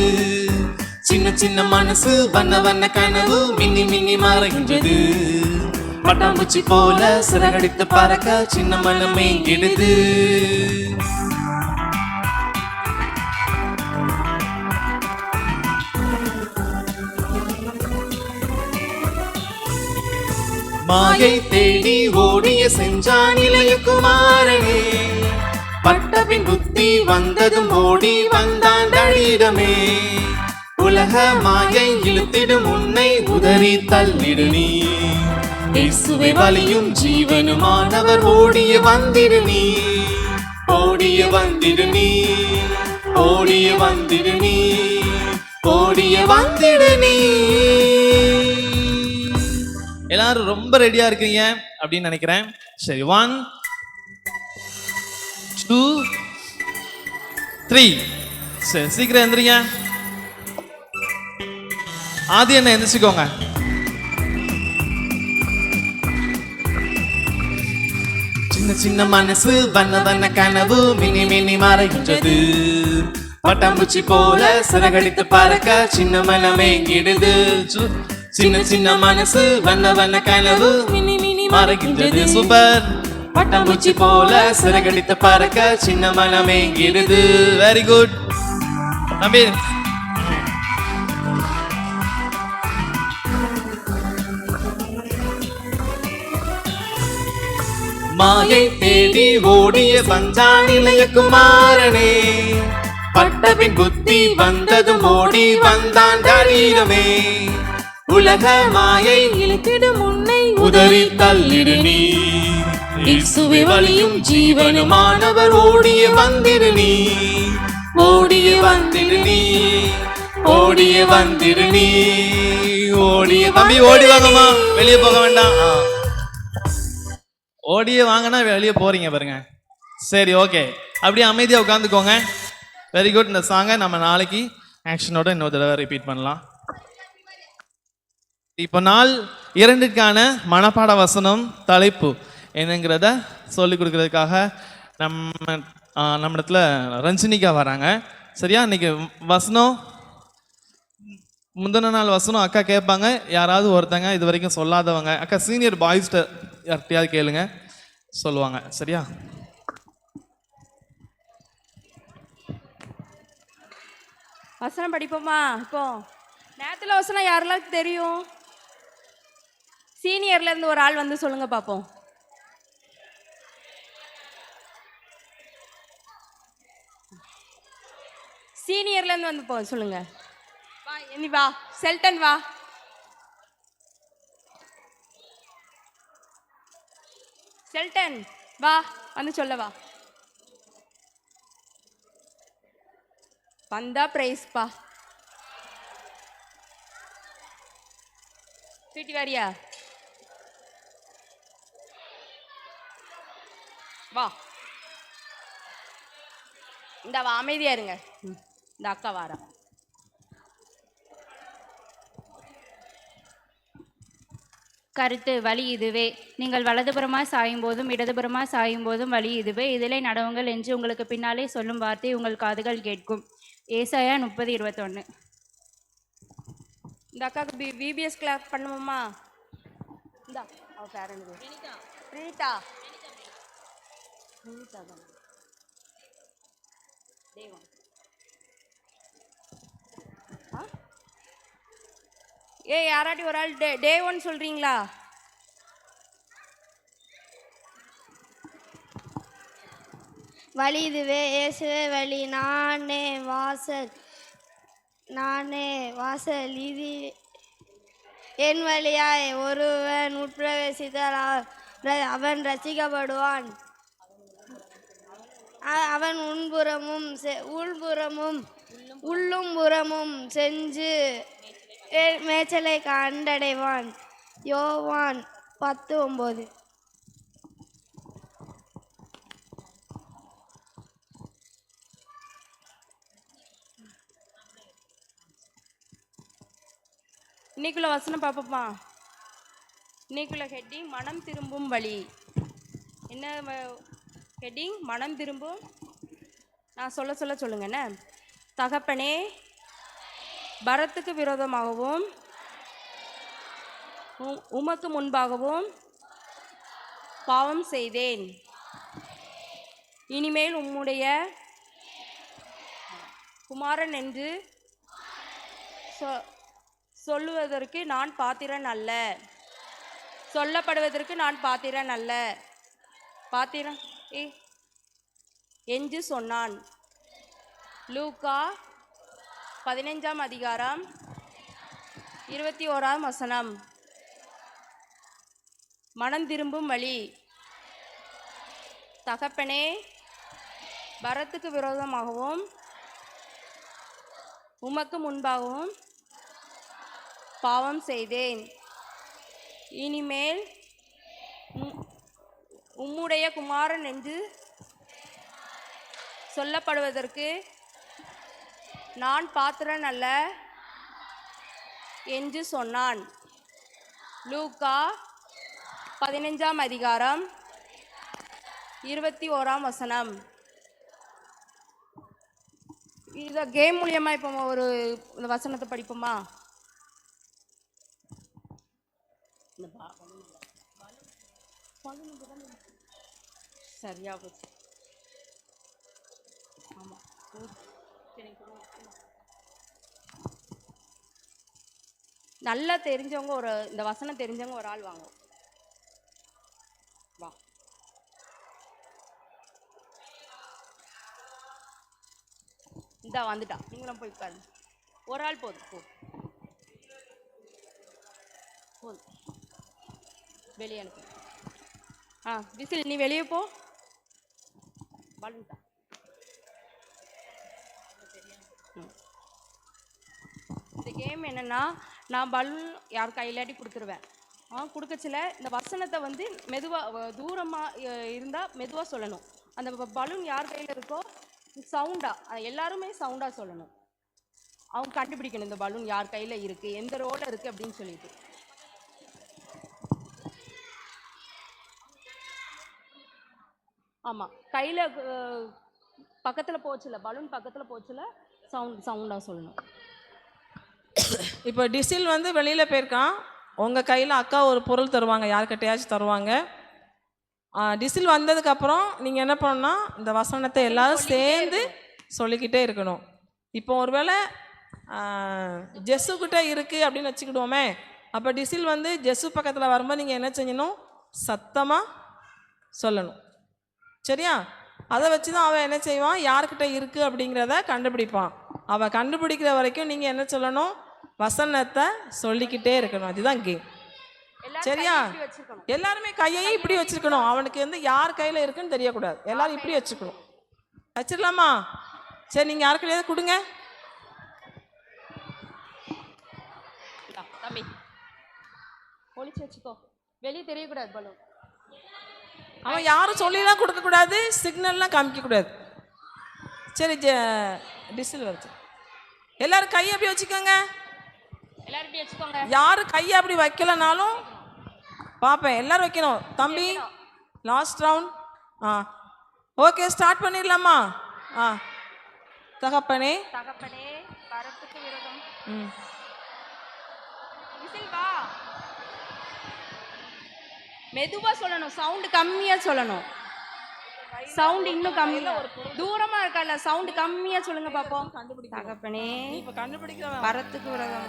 சின்ன சின்ன மனசு வண்ண வண்ண கனவு மினி மினி மறைகின்றது, பட்டாம்பூச்சி போல சிறகடித்து பறக்க சின்ன மனமே இடுது. மாயை தேடி ஓடிய சென்றான் இளைய குமாரனே, பட்டபின் புத்தி வந்ததும் ஓடி வந்தான் டாடியிடமே. உலக மாயை இழுத்திடும் உன்னை உதறி தள்ளிடு நீ, இயேசுவே வழியும் ஜீவனுமானவர் ஓடிய வந்திடு நீ, ஓடிய வந்திடு நீ, ஓடிய வந்திடு நீ, ஓடிய வந்திடு நீ. எல்லாரும் ரொம்ப ரெடியா இருக்கீங்க அப்படின்னு நினைக்கிறேன். சரி, 1 2 3. சரி, சீக்கிரம் எந்திரிங்க. ஆதி என்ன எந்திரிச்சுக்கோங்க. சின்ன சின்ன மனசு வண்ண வண்ண கனவு மினி மினி மறைகின்றது, பட்டாம்பூச்சி போல சிறகடித்து பறக்க சின்ன மனமே இடுது. சின்ன சின்ன மனசு வண்ண வண்ண கனவு மினி மினி மறைகின்றது. சூப்பர். பட்டாம்பூச்சி போல சிறகடித்து பறக்க சின்ன மனமே இடுது. வெரி குட் தம்பி. மாயை தேடி ஓடிய வந்தான் இளைய குமாரனே, பட்டபின் புத்தி வந்ததும் ஓடி வந்தான் டாடியிடமே. உலக மாயை இழுத்திடும் உன்னை உதறி தள்ளிடு நீ, இயேசுவே வழியும் ஜீவனுமானவர் ஓடிய வந்திடு நீ, ஓடிய வந்திடு நீ, ஓடிய வந்திடு நீ, ஓடிய. தம்பி ஓடி வாங்கம்மா, வெளியே போக வேண்டாம். ஓடியே வாங்கன்னா வெளியே போறீங்க பாருங்க. சரி, ஓகே. அப்படியே அமைதியா உட்காந்துக்கோங்க. Very good. இந்த சாங்கை நம்ம நாளைக்கு ஆக்ஷனோட இன்னொரு தடவை ரிப்பீட் பண்ணலாம். இப்போ நாள் 2க்கான மனப்பாட வசனம் தலைப்பு என்னங்கிறத சொல்லிக் கொடுக்கறதுக்காக நம்ம இடத்துல ரஞ்சினிகா வராங்க. சரியா? இன்னைக்கு வசனம் முந்தின நாள் வசனம் அக்கா கேட்பாங்க. யாராவது ஒருத்தங்க இது வரைக்கும் சொல்லாதவங்க அக்கா சீனியர் பாய்ஸ்கிட்ட யார்கிட்டயாவது கேளுங்க, சொல்லுவாங்க. சரியா? வசனம் படிப்போமா? இப்போ நேரத்தில் வசனம் யாரெல்லாம் தெரியும்? சீனியர்ல இருந்து ஒரு ஆள் வந்து சொல்லுங்க பார்ப்போம். சீனியர்ல இருந்து வந்து சொல்லுங்க. வா என்னி வா, செல்டன் வா. செல்டன் வா, வந்து சொல்ல வா. வந்தா பிரைஸ்பா. ஸ்வீட்டி வாரியா? வா, இந்த வா, அமைதியா இருங்க. இந்த அக்கா வாரா. கருத்து வழி இதுவே. நீங்கள் வலதுபுறமாக சாயும் போதும் இடதுபுறமாக சாயும் போதும் வழி இதுவே. இதிலே நடவுங்கள் என்று உங்களுக்கு பின்னாலே சொல்லும் வார்த்தை உங்கள் காதுகள் கேட்கும். ஏசாயா 30:21. இந்த அக்காவுக்கு பிபிஎஸ் கிளாஸ் பண்ணுவோமா? இந்தா அவ பேரண்ட் பிரீதா. பிரீதா தான் தேவன். யாராட்டி ஒரு ஆள் டே ஒன் சொல்றீங்களா? வழி இதுவே, இயேசுவே வழி, நானே வாசல், இது என் வழியாய் ஒருவன் உட்பிரவேசித்தால் அவன் ரட்சிக்கப்படுவான். அவன் உள்ளும் புறமும் சென்று மேய்ச்சலை கண்டடைவான். யோவான் 10:9. இன்னைக்குள்ள வசனம் பார்ப்போமா? இன்னைக்குள்ள ஹெட்டிங் மனம் திரும்பும் வழி. என்ன ஹெட்டிங்? மனம் திரும்பும். நான் சொல்ல சொல்லுங்க. என்ன? தகப்பனே, பரத்துக்கு விரோதமாகவும் உமக்கு முன்பாகவும் பாவம் செய்தேன். இனிமேல் உம்முடைய குமாரன் என்று சொல்லுவதற்கு நான் பாத்திரன் அல்ல. சொல்லப்படுவதற்கு நான் பாத்திரன் அல்ல. பாத்திரன் என்று சொன்னான். லூக்கா 15:21. மனம் திரும்பும் வழி. தகப்பனே, பரத்துக்கு விரோதமாகவும் உமக்கு முன்பாகவும் பாவம் செய்தேன். இனிமேல் உம்முடைய குமாரன் என்று சொல்லப்படுவதற்கு நான் பாத்திரன் அல்ல என்று சொன்னான். லூக்கா 15:21. இதை கேம் மூலியமாக இப்போ இந்த வசனத்தை படிப்போமா? சரியா போச்சு. ஆமாம், நல்லா தெரிஞ்சவங்க இந்த வசனம் தெரிஞ்சவங்க ஒரு ஆள் வாங்க. வா. இந்தா வந்துட்டா. நீங்களும் போய் உட்காரு. ஒரு ஆள் போதும். போதும். வெளியே அனுப்பு. விசில், நீ வெளியே போ. பலூன்டா. இந்த கேம் என்னன்னா, நான் பலூன் யார் கையிலாட்டி கொடுத்துருவேன். கொடுக்கச்சில இந்த வசனத்தை மெதுவாக தூரமாக இருந்தால் மெதுவாக சொல்லணும். அந்த பலூன் யார் கையில் இருக்கோ சவுண்டா எல்லாருமே சவுண்டா சொல்லணும். அவங்க கண்டுபிடிக்கணும் இந்த பலூன் யார் கையில இருக்கு, எந்த ரோல இருக்கு அப்படின்னு சொல்லிட்டு. ஆமா, கையில பக்கத்துல போச்சுல, பலூன் பக்கத்துல போச்சுல, சவுண்டா சொல்லணும். இப்போ டிசில் வந்து வெளியில் போயிருக்கான். உங்கள் கையில் அக்கா ஒரு பொருள் தருவாங்க, யார்கிட்டயாச்சும் தருவாங்க. டிசில் வந்ததுக்கப்புறம் நீங்கள் என்ன பண்ணணும்னா இந்த வசனத்தை எல்லாரும் சேர்ந்து சொல்லிக்கிட்டே இருக்கணும். இப்போ ஒருவேளை ஜெஸ்ஸுக்கிட்ட இருக்குது அப்படின்னு வச்சுக்கிடுவோமே, அப்போ டிசில் வந்து ஜெஸ்ஸு பக்கத்தில் வரும்போது நீங்கள் என்ன செய்யணும், சத்தமாக சொல்லணும். சரியா? அதை வச்சு தான் அவன் என்ன செய்வான், யார்கிட்ட இருக்குது அப்படிங்கிறத கண்டுபிடிப்பான். அவன் கண்டுபிடிக்கிற வரைக்கும் நீங்கள் என்ன சொல்லணும், வசனத்தை சொல்லிக்கிட்டே இருக்கணும். அதுதான் கேம். சரியா? எல்லாருமே கையையும் இப்படி வச்சிருக்கணும். அவனுக்கு வந்து யார் கையில் இருக்குன்னு தெரியக்கூடாது. எல்லாரும் இப்படி வச்சுக்கணும். வச்சிடலாமா? சரி, நீங்கள் யார் கையில கொடுங்க. தம்பி ஒளிச்சு வச்சுக்கோ, வெளியே தெரியக்கூடாது பலூன். அவன் யாரும் சொல்லிலாம் கொடுக்கக்கூடாது, சிக்னல்லாம் காமிக்கக்கூடாது. சரி, டிசில் வச்சு எல்லாரும் கையை அப்படி வச்சுக்கோங்க. எல்லாரும் இப்படி வச்சுக்கோங்க. யாரும் கையை அப்படி வைக்கலனாலும் பார்ப்பேன். எல்லாரும் வைக்கணும். தம்பி, லாஸ்ட் ரவுண்ட். ஓகே, ஸ்டார்ட் பண்ணிடலாமா? தகப்பனே தகப்பனே பரத்துக்கு விரோதம். மெதுவா சொல்லணும், சவுண்ட் கம்மியா சொல்லணும். சவுண்ட் இன்னும் கம்மியா, தூரமா இருக்கல, சவுண்ட் கம்மியா சொல்லுங்க பாப்போம். தகப்பனே இப்ப கண்டுபிடிக்கிற வரத்துக்கு விரோதம்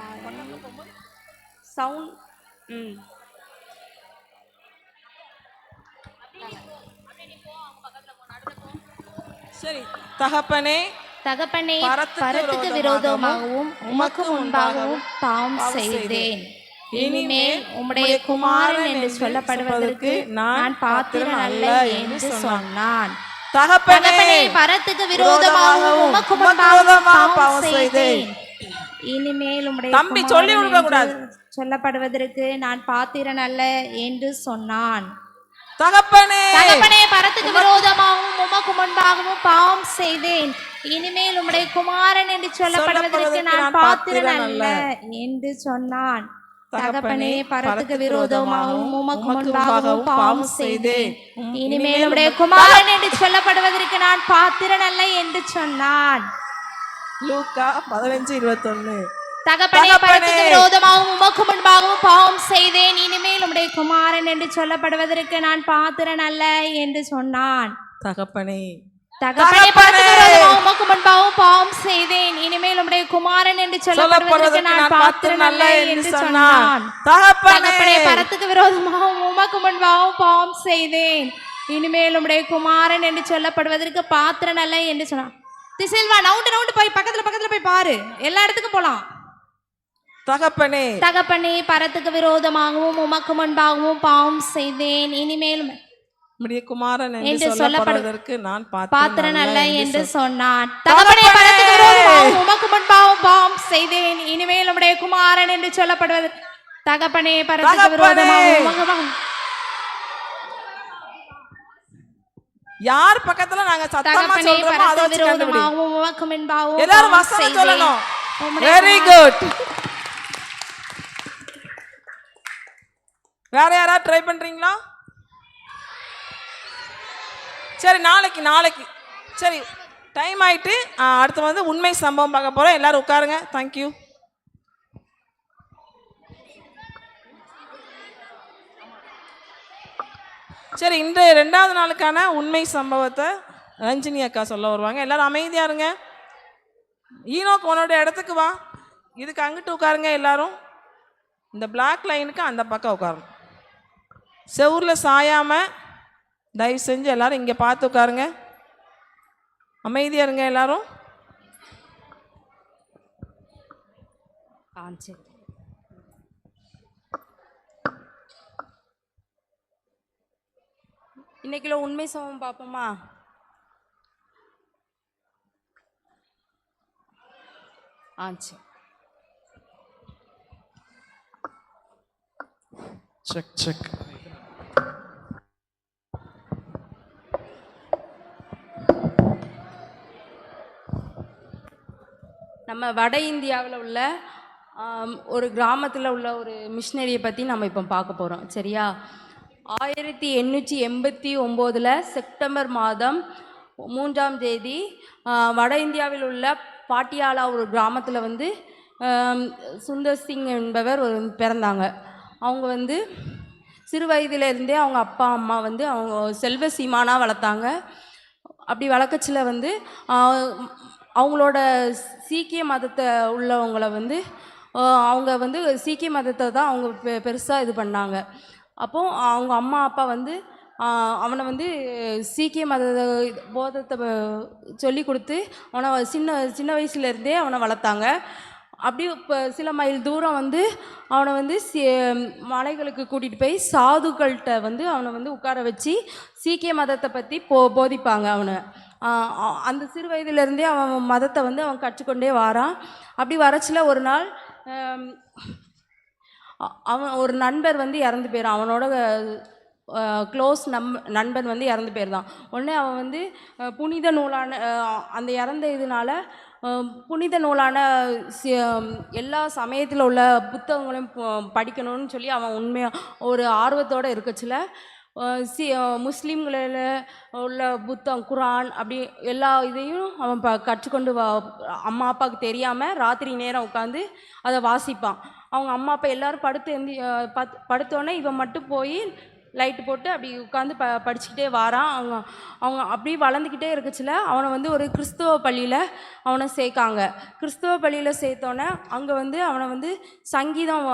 சவுண்ட். சரி. தகப்பனே தகப்பனே பரத்துக்கு விரோதமாகவும் உமக்கு முன்பாகவும் பாவம் செய்தேன். இனிமேல் உம்முடைய குமாரன் என்று சொல்லப்படுவதற்கு நான் பாத்திரன் அல்ல என்று சொன்னான். தகப்பனே பரத்துக்கு விரோதமாகவும் உமக்கு முன்பாகவும் பாவம் செய்தேன். இனிமேல் உம்முடைய குமாரன் என்று சொல்லப்படுவதற்கு நான் பாத்திரன் அல்ல என்று சொன்னான். தகப்பனே பரத்துக்கு விரோதமாகவும் உமக்கு முன்பாகவும் பாவம் செய்தேன். இனிமேல் உம்முடைய குமாரன் என்று சொல்லப்படுவதற்கு நான் பாத்திரன் அல்ல என்று சொன்னான். தகப்பனே பரத்துக்கு விரோதமாகவும் உமக்கு முன்பாகவும் பாவம் செய்தேன். இனிமேல் உம்முடைய குமாரன் என்று சொல்லப்படுவதற்கு நான் பாத்திரன் அல்ல என்று சொன்னான். லூக்கா 15:21. தகப்பனே பரத்துக்கு விரோதமாகவும் உமக்கு முன்பாகவும் பாவம் செய்தேன். இனிமேல் உம்முடைய குமாரன் என்று சொல்லப்படுவதற்கு நான் பாத்திரன் அல்ல என்று சொன்னான். தகப்பனே பரத்துக்கு விரோதமாகவும் உமக்கு முன்பாகவும் பாவம் செய்தேன். இனிமேல் உம்முடைய குமாரன் என்று சொல்லப்படுவதற்கு நான் பாத்திரன் அல்ல என்று சொன்னான். தகப்பனே பரத்துக்கு விரோதமாகவும் உமக்கு முன்பாகவும் பாவம் செய்தேன். இனிமேல் உம்முடைய குமாரன் என்று சொல்லப்படுவதற்கு பாத்திரன் அல்ல என்று சொன்னான். திசைல்வா, நவுண்டு போய் பக்கத்துல போய் பாரு, எல்லா இடத்துக்கும் போலாம். தகப்பனே பரத்துக்கு விரோதமாகவும் உமக்கு முன்பாகவும் பாவம் செய்தேன். இனிமேல் குமாரன் என்று சொல்லப்படுவதற்கு நான் பாத்திரன் அல்ல என்று சொன்னான். தகப்பனே பரத்துக்கு விரோதமாகவும் உமக்கு முன்பாகவும் பாவம் செய்தேன். இனிமேல் உம்முடைய குமாரன் என்று சொல்லப்படுவதற்கு தகப்பனே பரத்துக்கு விரோதமாகவும் யார் பக்கத்துல நாங்க சத்தமா சொல்றோமோ அத வச்சு கண்டுபிடி. உமக்கு முன்பாகவும் எல்லாரும் வசனம் சொல்லணும். Very good. வேற யாராவது ட்ரை பண்றீங்களா? சரி, நாளைக்கு சரி, டைம் ஆயிட்டு. அடுத்து வந்து உண்மை சம்பவம் பார்க்க போறோம். எல்லாரும் உட்காருங்க. தேங்க்யூ. சரி, இன்று 2வது நாளுக்கான உண்மை சம்பவத்தை ரஞ்சினி அக்கா சொல்ல வருவாங்க. எல்லாரும் அமைதியா இருங்க. ஈனோக் உன்னோட இடத்துக்கு வா. இதுக்கு அங்கிட்டு உட்காருங்க. எல்லாரும் இந்த பிளாக் லைனுக்கு அந்த பக்கம் உட்காரணும். செவுரில் சாயாம தயவு செஞ்சு எல்லாரும் இங்கே பார்த்து உட்காருங்க. அமைதியா இருங்க எல்லாரும். இன்னைக்குள்ள உண்மை சம்பவம் பார்ப்போமா? செக். நம்ம வட இந்தியாவில் உள்ள ஒரு கிராமத்தில் உள்ள ஒரு மிஷினரியை பற்றி நம்ம இப்போ பார்க்க போகிறோம். சரியா? 1889 செப்டம்பர் மாதம் 3ஆம் தேதி வட இந்தியாவில் உள்ள பாட்டியாலா ஒரு கிராமத்தில் வந்து சுந்தர் சிங் என்பவர் பிறந்தாங்க. அவங்க வந்து சிறு வயதிலிருந்தே அவங்க அப்பா அம்மா வந்து அவங்க செல்வ சீமானாக வளர்த்தாங்க. அப்படி வளர்க்கச்சில் வந்து அவங்களோட சீக்கிய மதத்தை உள்ளவங்களை வந்து அவங்க வந்து சீக்கிய மதத்தை தான் அவங்க பெருசாக இது பண்ணாங்க. அப்போது அவங்க அம்மா அப்பா வந்து அவனை வந்து சீக்கிய மத போதத்தை சொல்லி கொடுத்து அவனை சின்ன வயசுலேருந்தே அவனை வளர்த்தாங்க. அப்படி இப்போ சில மைல் தூரம் வந்து அவனை வந்து மலைகளுக்கு கூட்டிகிட்டு போய் சாதுக்கள்கிட்ட வந்து அவனை வந்து உட்கார வச்சு சீக்கிய மதத்தை பற்றி போதிப்பாங்க அவனை. அந்த சிறு வயதுலேருந்தே அவன் மதத்தை வந்து அவன் கற்றுக்கொண்டே வாரான். அப்படி வரச்சில் ஒரு நாள் அவன் ஒரு நண்பர் வந்து இறந்து போயிடான். அவனோட க்ளோஸ் நண்பன் வந்து இறந்து போயிருந்தான். உடனே அவன் வந்து புனித நூலான அந்த இறந்த இதனால புனித நூலான எல்லா சமயத்தில் உள்ள புத்தகங்களையும் படிக்கணும்னு சொல்லி அவன் உண்மையாக ஒரு ஆர்வத்தோடு இருக்கச்சில் முஸ்லீம்களில் உள்ள புத்தகம் குரான் அப்படி எல்லா இதையும் அவன் கற்றுக்கொண்டு அம்மா அப்பாவுக்கு தெரியாமல் ராத்திரி நேரம் உட்காந்து அதை வாசிப்பான். அவங்க அம்மா அப்பா எல்லோரும் படுத்தோடனே இவன் மட்டும் போய் லைட்டு போட்டு அப்படி உட்காந்து படிச்சுக்கிட்டே வாரான். அவங்க அப்படி வளர்ந்துக்கிட்டே இருக்கச்சில் அவனை வந்து ஒரு கிறிஸ்துவ பள்ளியில் அவனை சேர்க்காங்க. கிறிஸ்துவ பள்ளியில் சேர்த்தோன்னே அங்கே வந்து அவனை வந்து சங்கீதம்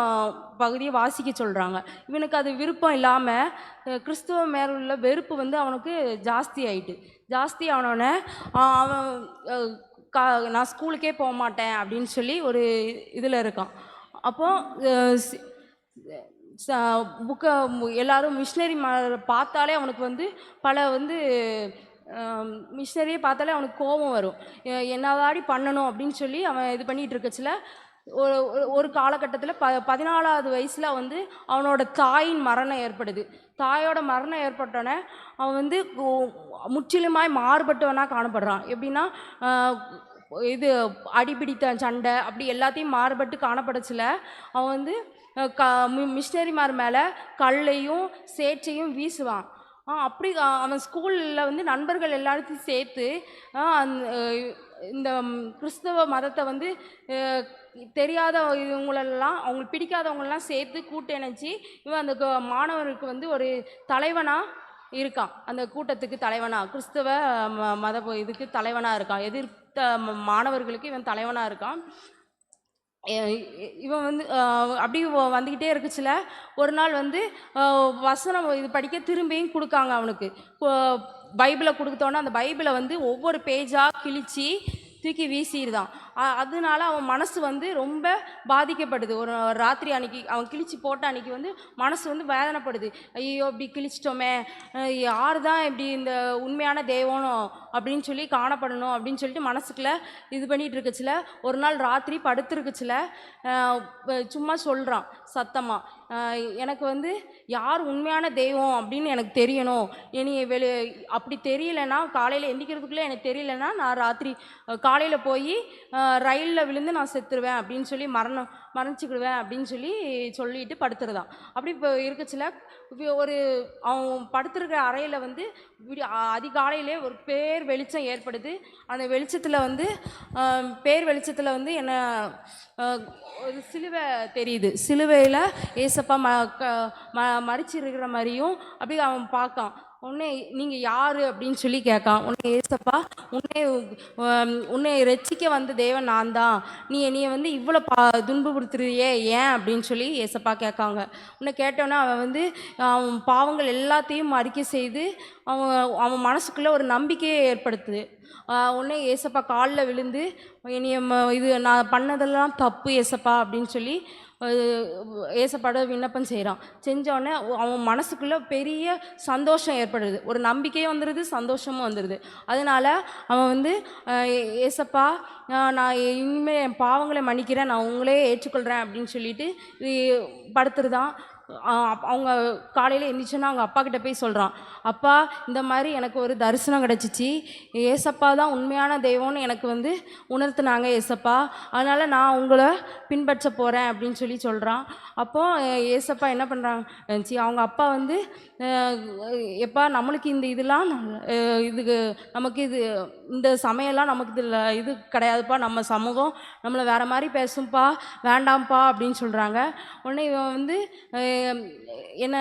பகுதியை வாசிக்க சொல்கிறாங்க. இவனுக்கு அது விருப்பம் இல்லாமல் கிறிஸ்துவ மேல உள்ள வெறுப்பு வந்து அவனுக்கு ஜாஸ்தி ஆனோடனே அவன் நான் ஸ்கூலுக்கே போக மாட்டேன் அப்படின்னு சொல்லி ஒரு இதில் இருக்கான். அப்போது புக்கை எல்லாரும் மிஷினரி பார்த்தாலே அவனுக்கு வந்து மிஷினரியை பார்த்தாலே அவனுக்கு கோபம் வரும். என்னதாடி பண்ணணும் அப்படின்னு சொல்லி அவன் இது பண்ணிகிட்டு இருக்கச்சில் ஒரு காலகட்டத்தில் 14ஆவது வயசில் வந்து அவனோட தாயின் மரணம் ஏற்படுது. தாயோட மரணம் ஏற்பட்டோன்னே அவன் வந்து முற்றிலுமாய் மாறுபட்டவனாக காணப்படுறான். எப்படின்னா இது அடிபிடித்த சண்டை அப்படி எல்லாத்தையும் மாறுபட்டு காணப்படச்சில் அவன் வந்து மிஷினரிமார் மேலே கல்லையும் சேற்றையும் வீசுவான். அப்படி அவன் ஸ்கூலில் வந்து நண்பர்கள் எல்லாத்தையும் சேர்த்து இந்த கிறிஸ்தவ மதத்தை வந்து தெரியாத இவங்களெல்லாம் அவங்களுக்கு பிடிக்காதவங்களெல்லாம் சேர்த்து கூட்டிணைச்சி இவன் அந்த மாணவருக்கு வந்து ஒரு தலைவனாக இருக்கான். அந்த கூட்டத்துக்கு தலைவனாக கிறிஸ்தவ மத இதுக்கு தலைவனாக இருக்கான். எதிர்த்த மாணவர்களுக்கு இவன் தலைவனாக இருக்கான். இவன் வந்து அப்படி வந்துக்கிட்டே இருக்குச்சில் ஒரு நாள் வந்து வசனம் இது படிக்க திரும்பியும் கொடுக்காங்க அவனுக்கு. பைபிளை கொடுத்தோன்னே அந்த பைபிளை வந்து ஒவ்வொரு பேஜாக கிழித்து தூக்கி வீசிடுதான். அதனால அவன் மனசு வந்து ரொம்ப பாதிக்கப்படுது. ஒரு ராத்திரி அன்னைக்கு அவன் கிழிச்சு போட்ட அன்னைக்கு வந்து மனசு வந்து வேதனைப்படுது. ஐயோ இப்படி கிழிச்சிட்டோமே, யார் தான் இப்படி இந்த உண்மையான தெய்வம் அப்படின்னு சொல்லி காணப்படணும் அப்படின்னு சொல்லிட்டு மனசுக்குள்ளே இது பண்ணிகிட்டு இருக்கச்சில் ஒரு நாள் ராத்திரி படுத்துருக்குச்சில் சும்மா சொல்கிறான் சத்தமாக, எனக்கு வந்து யார் உண்மையான தெய்வம் அப்படின்னு எனக்கு தெரியணும். அப்படி தெரியலைன்னா காலையில் எந்திக்கிறதுக்குள்ளே எனக்கு தெரியலைன்னா நான் ராத்திரி காலையில் போய் ரயிலில் விழுந்து நான் செத்துருவேன் அப்படின்னு சொல்லி மரணிச்சுக்கிடுவேன் அப்படின்னு சொல்லிட்டு படுத்துருதான். அப்படி இப்போ இருக்கச்சில் ஒரு அவன் படுத்துருக்கிற அறையில் வந்து அதிகாலையிலே ஒரு பேர் வெளிச்சம் ஏற்படுது. அந்த வெளிச்சத்தில் வந்து என்ன ஒரு சிலுவை தெரியுது. சிலுவையில் ஏசப்பா மறிச்சு இருக்கிற மாதிரியும் அப்படி அவன் பார்க்கான். உன்னை நீங்கள் யார் அப்படின்னு சொல்லி கேட்கான். உன்னை ஏசப்பா உன்னை ரட்சிக்க வந்த தேவன் நான் தான், நீ வந்து இவ்வளோ துன்புறுத்துறியே ஏன் அப்படின்னு சொல்லி ஏசப்பா கேட்காங்க. உன்னை கேட்டோன்னே அவன் வந்து அவன் பாவங்கள் எல்லாத்தையும் அறிக்கை செய்து அவன் மனசுக்குள்ளே ஒரு நம்பிக்கையை ஏற்படுத்துது. உடனே ஏசப்பா காலில் விழுந்து இது நான் பண்ணதெல்லாம் தப்பு ஏசப்பா அப்படின்னு சொல்லி ஏசப்பாட விண்ணப்பம் செய்கிறான். செஞ்சோடனே அவன் மனசுக்குள்ளே பெரிய சந்தோஷம் ஏற்படுது. ஒரு நம்பிக்கையும் வந்துடுது, சந்தோஷமும் வந்துடுது. அதனால் அவன் வந்து ஏசப்பா நான் இனிமேல் என் பாவங்களை மன்னிக்கிறேன், நான் உங்களே ஏற்றுக்கொள்கிறேன் அப்படின்னு சொல்லிட்டு படுத்துருதான். அவங்க காலையில் எந்திரிச்சோன்னா அவங்க அப்பா கிட்ட போய் சொல்கிறான், அப்பா இந்த மாதிரி எனக்கு ஒரு தரிசனம் கிடச்சிச்சு, ஏசப்பா தான் உண்மையான தெய்வம்னு எனக்கு வந்து உணர்த்தினாங்க ஏசப்பா, அதனால் நான் உங்களை பின்பற்ற போகிறேன் அப்படின்னு சொல்லி சொல்கிறான். அப்போது ஏசப்பா என்ன பண்ணுறாங்க, அவங்க அப்பா வந்து எப்பா நம்மளுக்கு இந்த இதெல்லாம் இதுக்கு நமக்கு இது இந்த சமயம்லாம் நமக்கு இதில் இது கிடையாதுப்பா, நம்ம சமூகம் நம்மளை வேறு மாதிரி பேசும்பா, வேண்டாம்ப்பா அப்படின்னு சொல்கிறாங்க. உடனே இவன் வந்து என்ன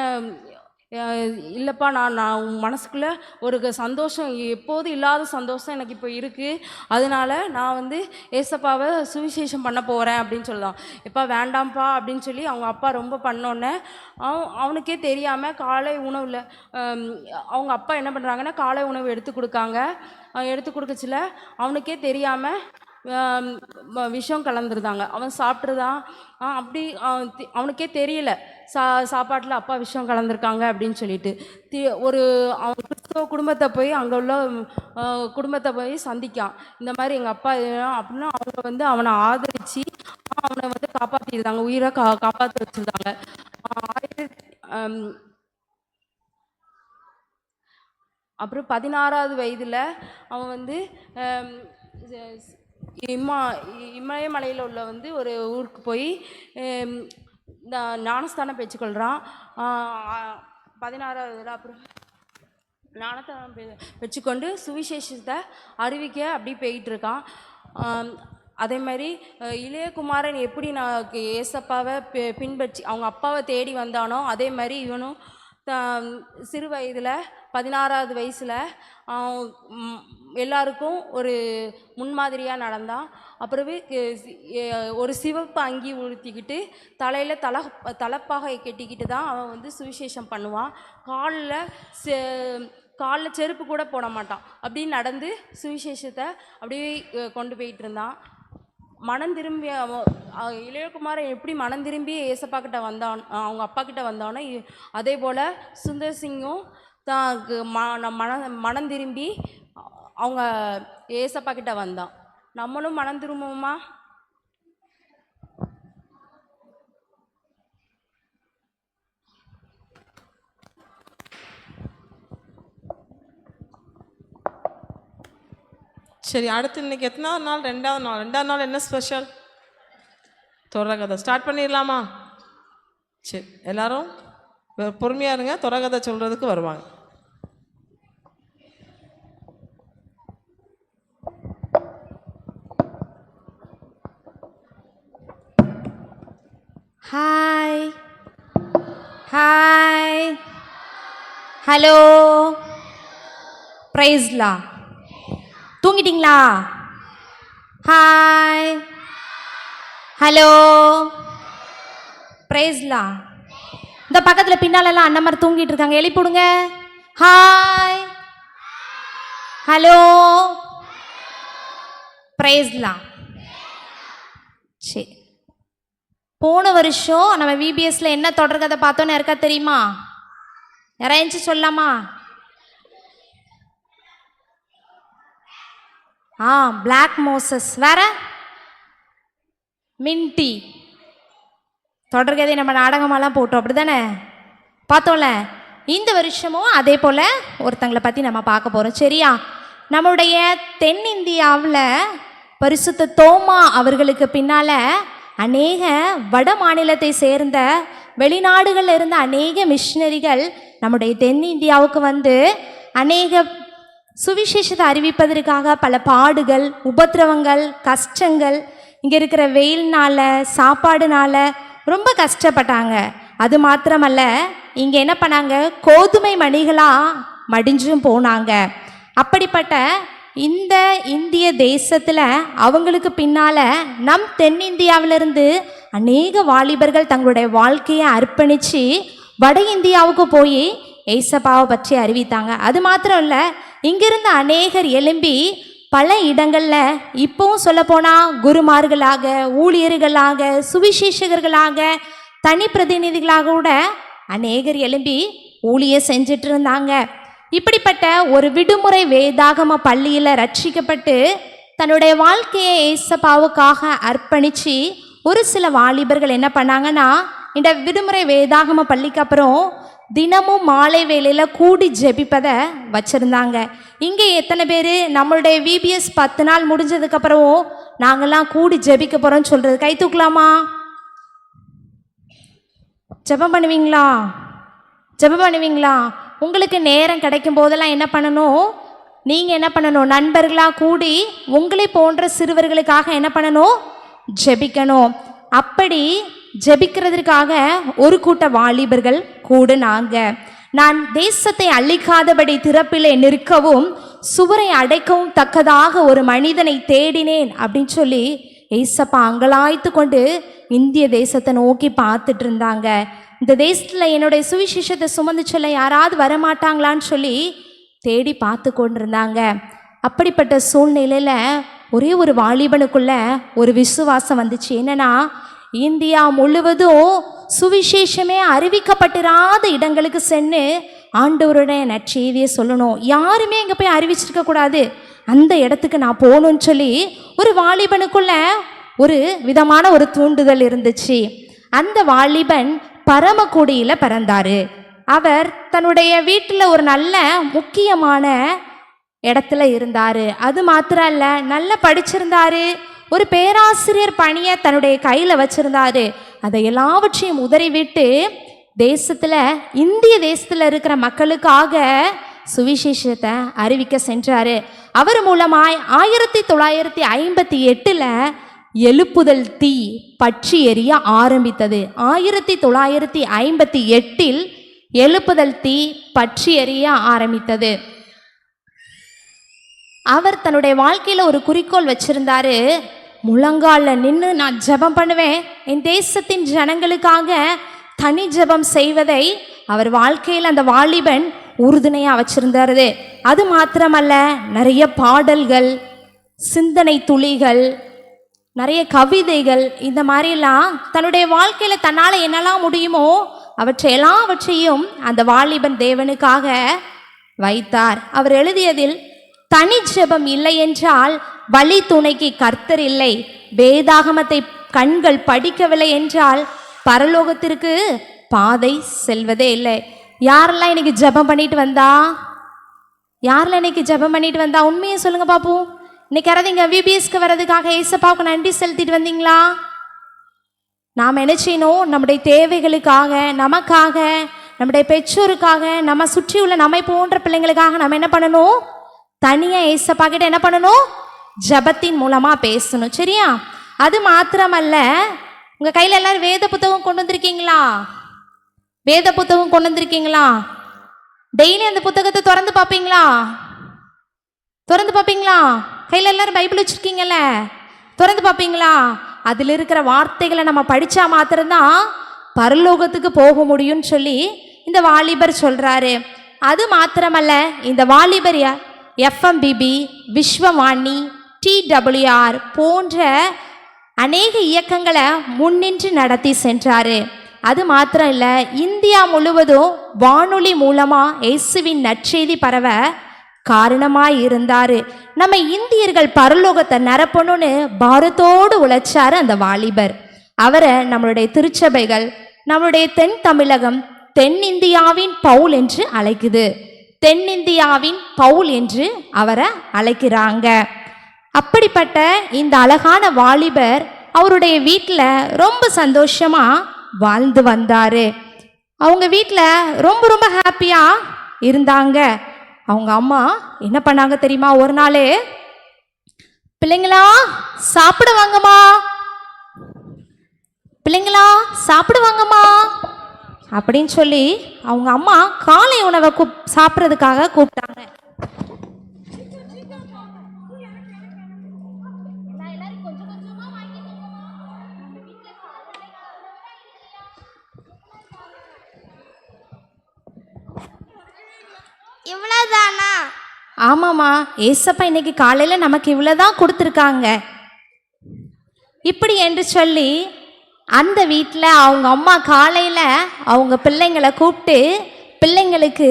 இல்லைப்பா நான் உன் மனசுக்குள்ளே ஒரு சந்தோஷம் எப்போதும் இல்லாத சந்தோஷம் எனக்கு இப்போ இருக்குது, அதனால நான் வந்து ஏசப்பாவை சுவிசேஷம் பண்ண போகிறேன் அப்படின்னு சொல்லலாம். எப்பா வேண்டாம்ப்பா அப்படின்னு சொல்லி அவங்க அப்பா ரொம்ப பண்ணோன்னே அவனுக்கே தெரியாமல் காலை உணவில் அவங்க அப்பா என்ன பண்ணுறாங்கன்னா காலை உணவு எடுத்து கொடுக்காங்க. எடுத்து கொடுக்கச்சில அவனுக்கே தெரியாமல் விஷம் கலந்துருந்தாங்க. அவன் சாப்பிட்ருதான் அப்படி அவனுக்கே தெரியல சாப்பாட்டில் அப்பா விஷம் கலந்துருக்காங்க அப்படின்னு சொல்லிட்டு ஒரு அவன் கிறிஸ்தவ குடும்பத்தை போய் அங்கே உள்ள குடும்பத்தை போய் சந்திக்கான். இந்த மாதிரி எங்கள் அப்பா அப்படின்னா அவங்க வந்து அவனை ஆதரித்து அவனை வந்து காப்பாற்றிருந்தாங்க, உயிரை காப்பாற்றி வச்சுருந்தாங்க. அப்புறம் 16வது வயதில் அவன் வந்து இமயமலையில் உள்ள வந்து ஒரு ஊருக்கு போய் ஞானஸ்தானம் பெற்றுக்கொள்கிறான். 16வது அப்புறம் ஞானஸ்தானம் பெற்றுக்கொண்டு சுவிசேஷத்தை அறிவிக்க அப்படி போயிட்டுருக்கான். அதே மாதிரி இளையகுமாரன் எப்படி நான் ஏசப்பாவை பின்பற்றி அவங்க அப்பாவை தேடி வந்தானோ அதே மாதிரி இவனும் சிறு வயதில் 16வது வயசில் எல்லாருக்கும் ஒரு முன்மாதிரியாக நடந்தான். அப்புறமே ஒரு சிவப்பு அங்கி உடுத்திக்கிட்டு தலையில் தலைப்பாகை கட்டிக்கிட்டு தான் அவன் வந்து சுவிசேஷம் பண்ணுவான். காலில் செருப்பு கூட போட மாட்டான். அப்படி நடந்து சுவிசேஷத்தை அப்படியே கொண்டு போயிட்டு இருந்தான். மனம் திரும்பி இளையகுமாரன் எப்படி மனம் திரும்பி ஏசப்பா கிட்ட வந்தான், அவங்க அப்பா கிட்ட வந்தானோ அதே போல் சுந்தர் சிங்கும் மனம் திரும்பி அவங்க ஏசப்பா கிட்ட வந்தான். நம்மளும் மனம் திரும்புவோமா? சரி, அடுத்து இன்னைக்கு எத்தனாவது நாள்? 2வது நாள். 2வது நாள் என்ன ஸ்பெஷல்? தொடர்கதை ஸ்டார்ட் பண்ணிடலாமா? சரி, எல்லாரும் பொறுமையாக இருங்க, தொடர்கதை சொல்கிறதுக்கு வருவாங்க. ஹாய் ஹாய் ஹலோ பிரைஸ்லா, தூங்கிட்டீங்களா? Hi hello Priscilla. இந்த பக்கத்தில் பின்னாலெல்லாம் அண்ணன் மாதிரி தூங்கிட்டு இருக்காங்க, எழுப்பிடுங்க. Hi hello பிரைஸ்லா. சரி, போன வருஷம் நம்ம விபிஎஸ்ல என்ன தொடர்கதை பார்த்தோன்னு இருக்கா தெரியுமா? யாராச்சும் சொல்லலாமா? பிளாக் மோசஸ், வேற மின்டி. தொடர்கதை நம்ம நாடகமெல்லாம் போட்டோம், அப்படி தானே பார்த்தோம்ல. இந்த வருஷமும் அதே போல் ஒருத்தங்களை பற்றி நம்ம பார்க்க போகிறோம், சரியா? நம்முடைய தென்னிந்தியாவில் பரிசுத்த தோமா அவர்களுக்கு பின்னால் அநேக வட மாநிலத்தை சேர்ந்த வெளிநாடுகளில் இருந்த அநேக மிஷினரிகள் நம்முடைய தென்னிந்தியாவுக்கு வந்து அநேக சுவிசேஷத்தை அறிவிப்பதற்காக பல பாடுகள், உபத்திரவங்கள், கஷ்டங்கள், இங்கே இருக்கிற வெயில்னால சாப்பாடுனால ரொம்ப கஷ்டப்பட்டாங்க. அது மாத்திரமல்ல, இங்கே என்ன பண்ணாங்க, கோதுமை மணிகளாக மடிஞ்சும் போனாங்க. அப்படிப்பட்ட இந்த இந்திய தேசத்தில் அவங்களுக்கு பின்னால் நம் தென்னிந்தியாவிலிருந்து அநேக வாலிபர்கள் தங்களுடைய வாழ்க்கையை அர்ப்பணித்து வட இந்தியாவுக்கு போய் ஏசப்பாவை பற்றி அறிவித்தாங்க. அது மாத்திரம் இல்லை, இங்கிருந்து அநேகர் எழும்பி பல இடங்களில் இப்போவும் சொல்லப்போனால் குருமார்களாக, ஊழியர்களாக, சுவிசேஷகர்களாக, தனி பிரதிநிதிகளாக கூட அநேகர் எழும்பி ஊழியம் செஞ்சிட்டு இருந்தாங்க. இப்படிப்பட்ட ஒரு விடுமுறை வேதாகம பள்ளியில் ரட்சிக்கப்பட்டு தன்னுடைய வாழ்க்கையை ஏசப்பாவுக்காக அர்ப்பணித்து ஒரு சில வாலிபர்கள் என்ன பண்ணாங்கன்னா இந்த விடுமுறை வேதாகம பள்ளிக்கு அப்புறம் தினமும் மாலை வேளையில் கூடி ஜெபிப்பதை வச்சுருந்தாங்க. இங்கே எத்தனை பேர் நம்மளுடைய VBS 10 நாள் முடிஞ்சதுக்கப்புறம் நாங்கள்லாம் கூடி ஜெபிக்க போகிறோம்னு சொல்கிறது? கை தூக்கலாமா? ஜெபம் பண்ணுவீங்களா? ஜெபம் பண்ணுவீங்களா? உங்களுக்கு நேரம் கிடைக்கும் போதெல்லாம் என்ன பண்ணணும்? நீங்கள் என்ன பண்ணணும்? நண்பர்களாக கூடி உங்களை போன்ற சிறுவர்களுக்காக என்ன பண்ணணும்? ஜெபிக்கணும். அப்படி ஜெபிக்கிறதுக்காக ஒரு கூட்ட வாலிபர்கள் கூடுனாங்க. நான் தேசத்தை அழிக்காதபடி திறப்பிலே நிற்கவும் சுவரை அடைக்கவும் தக்கதாக ஒரு மனிதனை தேடினேன் அப்படின்னு சொல்லி ஏசப்பா அங்கலாய்த்து கொண்டு இந்திய தேசத்தை நோக்கி பார்த்துட்டு இருந்தாங்க. இந்த தேசத்தில் என்னுடைய சுவிசேஷத்தை சுமந்து சொல்ல யாராவது வரமாட்டாங்களான்னு சொல்லி தேடி பார்த்து கொண்டிருந்தாங்க. அப்படிப்பட்ட சூழ்நிலையில் ஒரே ஒரு வாலிபனுக்குள்ள ஒரு விசுவாசம் வந்துச்சு. என்னன்னா, இந்தியா முழுவதும் சுவிசேஷமே அறிவிக்கப்பட்டிராத இடங்களுக்கு சென்று ஆண்டவருடைய நற்செய்தியை சொல்லணும். யாருமே இங்கே போய் அறிவிச்சிருக்க கூடாது, அந்த இடத்துக்கு நான் போகணும்னு சொல்லி ஒரு வாலிபனுக்குள்ள ஒரு விதமான ஒரு தூண்டுதல் இருந்துச்சு. அந்த வாலிபன் பரமக்குடியில் பிறந்தார். அவர் தன்னுடைய வீட்டில் ஒரு நல்ல முக்கியமான இடத்துல இருந்தார். அது மாத்திரம் இல்லை, நல்லா படிச்சிருந்தாரு. ஒரு பேராசிரியர் பணியை தன்னுடைய கையில் வச்சிருந்தாரு. அதை எல்லாவற்றையும் உதறிவிட்டு தேசத்தில், இந்திய தேசத்தில் இருக்கிற மக்களுக்காக சுவிசேஷத்தை அறிவிக்க சென்றார். அவர் மூலமாய் 1958 எழுப்புதல் தீ பற்றி எரிய ஆரம்பித்தது. 1958 எழுப்புதல் தீ பற்றி எரிய ஆரம்பித்தது. அவர் தன்னுடைய வாழ்க்கையில் ஒரு குறிக்கோள் வச்சிருந்தாரு. முழங்காலில் நின்று நான் ஜெபம் பண்ணுவேன், என் தேசத்தின் ஜனங்களுக்காக தனி ஜெபம் செய்வதை அவர் வாழ்க்கையில் அந்த வாலிபன் உறுதுணையாக வச்சிருந்தாரு. அது மாத்திரமல்ல, நிறைய பாடல்கள், சிந்தனை துளிகள், நிறைய கவிதைகள், இந்த மாதிரிலாம் தன்னுடைய வாழ்க்கையில் தன்னால் என்னெல்லாம் முடியுமோ அவற்றை எல்லாவற்றையும் அந்த வாலிபன் தேவனுக்காக வைத்தார். அவர் எழுதியதில், தனி ஜெபம் இல்லை என்றால் வழி துணைக்கு கர்த்தர் இல்லை, வேதாகமத்தை கண்கள் படிக்கவில்லை என்றால் பரலோகத்திற்கு பாதை செல்வதே இல்லை. யாரெல்லாம் இன்னைக்கு ஜெபம் பண்ணிட்டு வந்தா? யாரெல்லாம் இன்னைக்கு ஜெபம் பண்ணிட்டு வந்தா? உண்மையை சொல்லுங்க பாப்போம். இன்னைக்கு யாராவது இங்கே VBSக்கு வர்றதுக்காக ஏசப்பாவுக்கு நன்றி செலுத்திட்டு வந்தீங்களா? நாம் என்ன செய்யணும்? நம்முடைய தேவைகளுக்காக, நமக்காக, நம்முடைய பெற்றோருக்காக, நம்ம சுற்றி உள்ள நம்மை போன்ற பிள்ளைங்களுக்காக நம்ம என்ன பண்ணணும்? தனியாக ஏசப்பா கிட்ட என்ன பண்ணணும்? ஜபத்தின் மூலமாக பேசணும். சரியா? அது மாத்திரமல்ல, உங்கள் கையில் எல்லாரும் வேத புத்தகம் கொண்டு வந்திருக்கீங்களா? வேத புத்தகம் கொண்டு வந்திருக்கீங்களா? டெய்லி அந்த புத்தகத்தை திறந்து பார்ப்பீங்களா? திறந்து பார்ப்பீங்களா? கையில் எல்லாரும் பைபிள் வச்சுருக்கீங்கல்ல, திறந்து பார்ப்பீங்களா? அதில் இருக்கிற வார்த்தைகளை நம்ம படித்தா மாத்திரம்தான் பரலோகத்துக்கு போக முடியும்னு சொல்லி இந்த வாலிபர் சொல்கிறாரு. அது மாத்திரமல்ல, இந்த வாலிபர் FMBB, விஸ்வவாணி, TWR போன்ற அநேக இயக்கங்களை முன்னின்று நடத்தி சென்றார். அது மாத்திரம் இல்லை, இந்தியா முழுவதும் வானொலி மூலமாக இயேசுவின் நற்செய்தி பரவ காரணமாக இருந்தார். நம்ம இந்தியர்கள் பரலோகத்தை நிரப்பணும்னு பாரத்தோடு உழைச்சார் அந்த வாலிபர். அவரை நம்மளுடைய திருச்சபைகள், நம்மளுடைய தென் தமிழகம் தென்னிந்தியாவின் பவுல் என்று அழைக்குது. தென்னிந்தியாவின் பவுல் என்று அவரை அழைக்கிறாங்க. அப்படிப்பட்ட இந்த அழகான வாலிபர் அவருடைய வீட்டில் ரொம்ப சந்தோஷமாக வாழ்ந்து வந்தார். அவங்க வீட்டில் ரொம்ப ரொம்ப ஹாப்பியாக இருந்தாங்க. அவங்க அம்மா என்ன பண்ணாங்க தெரியுமா? ஒரு நாள், பிள்ளைங்களா சாப்பிடுவாங்கம்மா, பிள்ளைங்களா சாப்பிடுவாங்கம்மா அப்படின்னு சொல்லி அவங்க அம்மா காலை உணவை சாப்பிட்றதுக்காக கூப்பிட்டாங்க. இவ்வளோதானா? ஆமாம்மா, ஏசப்பா இன்னைக்கு காலையில் நமக்கு இவ்வளோதான் கொடுத்துருக்காங்க இப்படி என்று சொல்லி அந்த வீட்டில் அவங்க அம்மா காலையில் அவங்க பிள்ளைங்களை கூப்பிட்டு பிள்ளைங்களுக்கு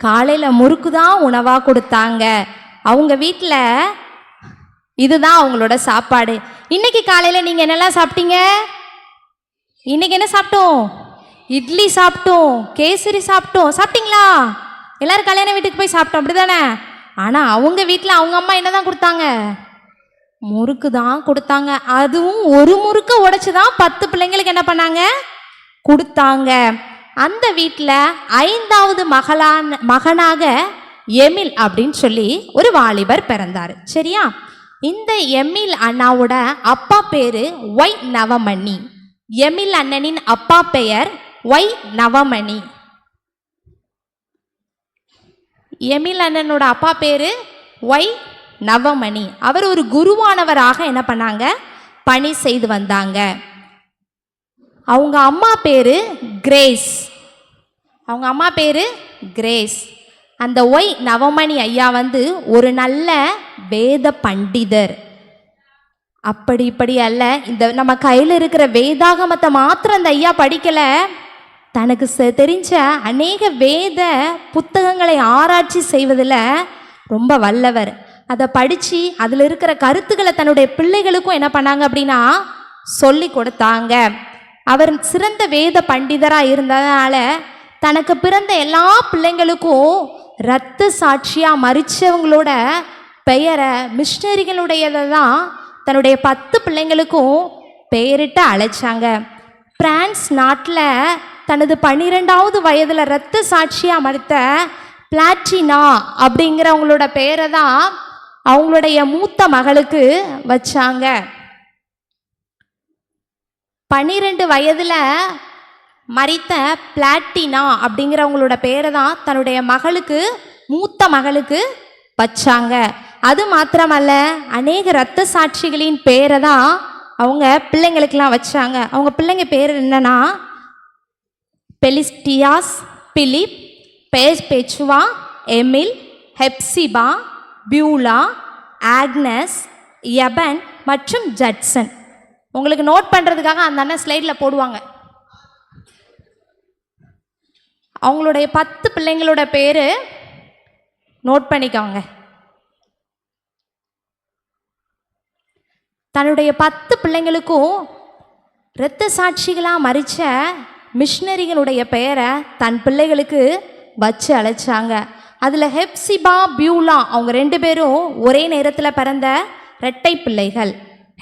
காலையில் முறுக்கு தான் உணவாக கொடுத்தாங்க. அவங்க வீட்டில் இதுதான் அவங்களோட சாப்பாடு. இன்னைக்கு காலையில் நீங்கள் என்னெல்லாம் சாப்பிட்டீங்க? இன்னைக்கு என்ன சாப்பிட்டோம்? இட்லி சாப்பிட்டோம், கேசரி சாப்பிட்டோம். சாப்பிட்டீங்களா? எல்லாரும் கல்யாண வீட்டுக்கு போய் சாப்பிட்டோம், அப்படிதானே? ஆனால் அவங்க வீட்டில் அவங்க அம்மா என்ன தான் கொடுத்தாங்க? முறுக்கு தான் கொடுத்தாங்க. அதுவும் ஒரு முறுக்கை உடைச்சு தான் 10 பிள்ளைங்களுக்கு என்ன பண்ணாங்க? கொடுத்தாங்க. அந்த வீட்டில் 5வது மகனாக எமில் அப்படின்னு சொல்லி ஒரு வாலிபர் பிறந்தார். சரியா? இந்த எமில் அண்ணாவோட அப்பா பேரு ஒய் நவமணி. எமில் அண்ணனின் அப்பா பெயர் ஒய் நவமணி. எமில் அண்ணனோட அப்பா பேரு ஒய் நவமணி. அவர் ஒரு குருவானவராக என்ன பண்ணாங்க? பணி செய்து வந்தாங்க. அவங்க அம்மா பேரு கிரேஸ். அவங்க அம்மா பேரு கிரேஸ். அந்த ஒய் நவமணி ஐயா வந்து ஒரு நல்ல வேத பண்டிதர். அப்படி இப்படி அல்ல, இந்த நம்ம கையில் இருக்கிற வேதாகமத்தை மாத்திரம் அந்த ஐயா படிக்கலை, தனக்கு தெரிஞ்ச அநேக வேத புத்தகங்களை ஆராய்ச்சி செய்வதில் ரொம்ப வல்லவர். அதை படித்து அதில் இருக்கிற கருத்துக்களை தன்னுடைய பிள்ளைகளுக்கும் என்ன பண்ணாங்க அப்படின்னா சொல்லி கொடுத்தாங்க. அவர் சிறந்த வேத பண்டிதராக இருந்ததுனால தனக்கு பிறந்த எல்லா பிள்ளைங்களுக்கும் இரத்த சாட்சியாக மரித்தவங்களோட பெயரை மிஷினரிகளுடையதை தான் தன்னுடைய 10 பிள்ளைங்களுக்கும் பெயரிட்டு அழைச்சாங்க. பிரான்ஸ் நாட்டில் தனது 12வது வயதில் இரத்த சாட்சியாக மரித்த பிளாட்டினா அப்படிங்கிறவங்களோட பெயரை தான் அவங்களுடைய மூத்த மகளுக்கு வச்சாங்க. 12 வயதில் மரித்த பிளாட்டினா அப்படிங்கிறவங்களோட பேரை தான் தன்னுடைய மகளுக்கு, மூத்த மகளுக்கு வச்சாங்க. அது மாத்திரமல்ல, அநேக இரத்த சாட்சிகளின் பேரை தான் அவங்க பிள்ளைங்களுக்கெல்லாம் வச்சாங்க. அவங்க பிள்ளைங்க பேர் என்னன்னா பெலிஸ்டியாஸ், பிலிப், பேச்சுவா, Emil, Hepzibah, Beulah, Agnes, Eben மற்றும் ஜட்சன். உங்களுக்கு நோட் பண்ணுறதுக்காக அந்த அண்ணன் ஸ்லைடில் போடுவாங்க. அவங்களுடைய 10 பிள்ளைங்களோட பேர் நோட் பண்ணிக்கோங்க. தன்னுடைய 10 பிள்ளைங்களுக்கும் இரத்த சாட்சிகளாக மரித்த மிஷினரிகளுடைய பெயரை தன் பிள்ளைகளுக்கு வச்சு அழைச்சாங்க. அதில் ஹெப்சிபா, பியூலா அவங்க 2 பேரும் ஒரே நேரத்தில் பிறந்த இரட்டை பிள்ளைகள்.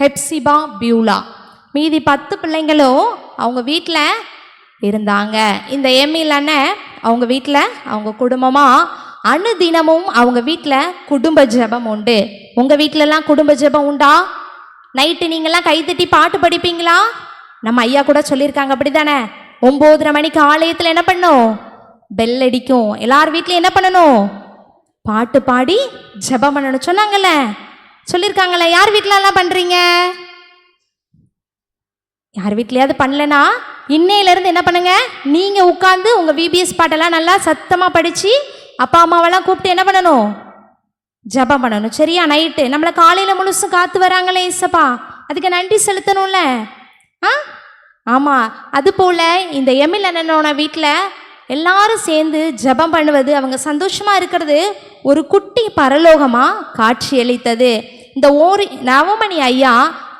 ஹெப்சிபா, பியூலா. மீதி 10 பிள்ளைங்களும் அவங்க வீட்டில் இருந்தாங்க. இந்த எமில் அண்ணன் அவங்க வீட்டில் அவங்க குடும்பமாக அனுதினமும் அவங்க வீட்டில் குடும்ப ஜெபம் உண்டு. உங்கள் வீட்டிலலாம் குடும்ப ஜெபம் உண்டா? நைட்டு நீங்கள்லாம் கைத்தட்டி பாட்டு படிப்பீங்களா? நம்ம ஐயா கூட சொல்லியிருக்காங்க, அப்படி தானே? 9:30 மணிக்கு ஆலயத்தில் என்ன பண்ணும்? பெல் அடிக்கும். எல்லார் வீட்லையும் என்ன பண்ணணும்? பாட்டு பாடி ஜெபம் பண்ணணும் சொன்னாங்கல்ல, சொல்லியிருக்காங்கல்ல. யார் வீட்டிலலாம் பண்ணுறீங்க? யார் வீட்லையாவது பண்ணலனா இன்னையிலேருந்து என்ன பண்ணுங்க, நீங்கள் உட்காந்து உங்கள் விபிஎஸ் பாட்டெல்லாம் நல்லா சத்தமாக படித்து அப்பா அம்மாவெல்லாம் கூப்பிட்டு என்ன பண்ணணும்? ஜெபம் பண்ணணும். சரியா? நைட்டு நம்மளை காலையில் முழுசும் காத்து வராங்களே இசப்பா, அதுக்கு நன்றி செலுத்தணும்ல. ஆமாம். அதுபோல் இந்த எமில் அண்ணனோட வீட்டில் எல்லாரும் சேர்ந்து ஜெபம் பண்ணுவது, அவங்க சந்தோஷமாக இருக்கிறது ஒரு குட்டி பரலோகமாக காட்சியளித்தது. இந்த நவமணி ஐயா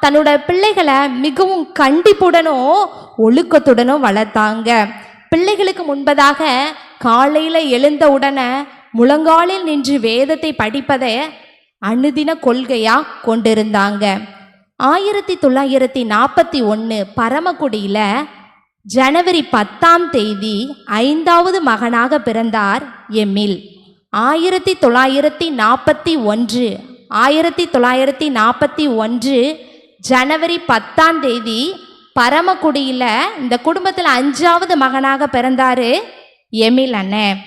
தன்னோட பிள்ளைகளை மிகவும் கண்டிப்புடனும் ஒழுக்கத்துடனும் வளர்த்தாங்க. பிள்ளைகளுக்கு முன்பதாக காலையில் எழுந்த உடனே முழங்காலில் நின்று வேதத்தை படிப்பதை அனுதின கொள்கையாக கொண்டிருந்தாங்க. 1941 பரமக்குடியில் ஜனவரி 10ஆம் தேதி 5வது மகனாக பிறந்தார் எமில். 1941 ஜனவரி 10ஆம் தேதி பரமக்குடியில் இந்த குடும்பத்தில் 5வது மகனாக பிறந்தார் எமில் அண்ணன்.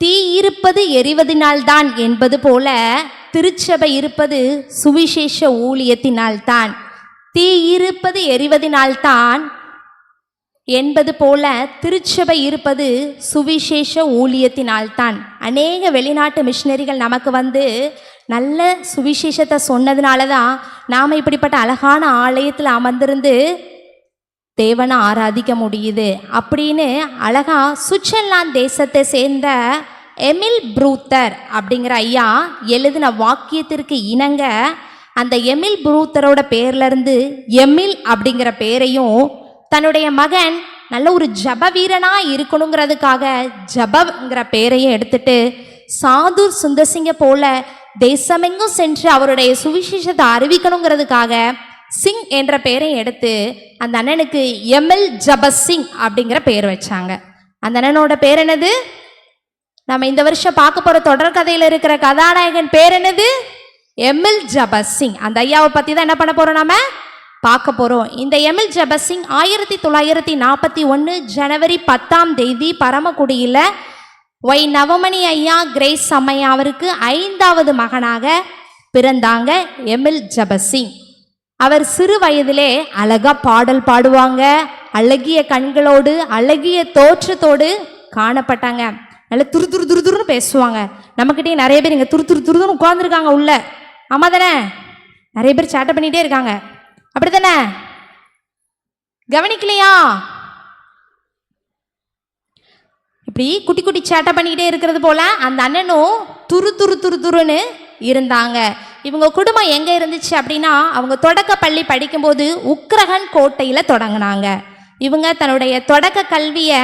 தீ இருப்பது எரிவதினால்தான் என்பது போல திருச்சபை இருப்பது சுவிசேஷ ஊழியத்தினால்தான். தீ இருப்பது எரிவதினால்தான் என்பது போல திருச்சபை இருப்பது சுவிசேஷ ஊழியத்தினால்தான். அநேக வெளிநாட்டு மிஷினரிகள் நமக்கு வந்து நல்ல சுவிசேஷத்தை சொன்னதுனால தான் நாம் இப்படிப்பட்ட அழகான ஆலயத்தில் அமர்ந்திருந்து தேவனை ஆராதிக்க முடியுது அப்படின்னு அழகா சுவிட்சர்லாந்து தேசத்தை சேர்ந்த எமில் ப்ரூத்தர் அப்படிங்கிற ஐயா எழுதின வாக்கியத்திற்கு இணங்க அந்த எமில் ப்ரூத்தரோட பேர்லேருந்து எமில் அப்படிங்கிற பேரையும் தன்னுடைய மகன் நல்ல ஒரு ஜப வீரனாக இருக்கணுங்கிறதுக்காக ஜபங்கிற பேரையும் எடுத்துட்டு சாதுர் சுந்தர்சிங்க போல தேசமெங்கும் சென்று அவருடைய சுவிசேஷத்தை அறிவிக்கணுங்கிறதுக்காக சிங் என்ற பெயரை எடுத்து அந்த அண்ணனுக்கு எம்எல் ஜபசிங் அப்படிங்கிற பெயர் வச்சாங்க. அந்த அண்ணனோட பேர் என்னது? நம்ம இந்த வருஷம் பார்க்க போகிற தொடர்கதையில் இருக்கிற கதாநாயகன் பேர் என்னது? எம்எல் ஜபசிங். அந்த ஐயாவை பற்றி தான் என்ன பண்ண போகிறோம், நம்ம பார்க்க போகிறோம். இந்த எம்எல் ஜபசிங் 1941 ஜனவரி 10 பரமக்குடியில் ஒய் நவமணி ஐயா கிரேஸ் அம்மையா அவருக்கு 5வது மகனாக பிறந்தாங்க எம்எல் ஜபசிங். அவர் சிறு வயதிலே அழகா பாடல் பாடுவாங்க, அழகிய கண்களோடு அழகிய தோற்றத்தோடு காணப்பட்டாங்க. நல்லா துரு துரு துரு துருன்னு பேசுவாங்க. நம்மக்கிட்டே நிறைய பேர் இங்கே துரு துரு துருன்னு உட்காந்துருக்காங்க உள்ள. ஆமாம் தானே? நிறைய பேர் சேட்டை பண்ணிகிட்டே இருக்காங்க, அப்படி தானே? கவனிக்கலையா? இப்படி குட்டி குட்டி சேட்டை பண்ணிக்கிட்டே இருக்கிறது போல அந்த அண்ணனும் துரு துரு துரு துருன்னு இருந்தாங்க. இவங்க குடும்பம் எங்கே இருந்துச்சு அப்படின்னா, அவங்க தொடக்க பள்ளி படிக்கும்போது உக்ரகன் கோட்டையில் தொடங்கினாங்க. இவங்க தன்னுடைய தொடக்க கல்வியை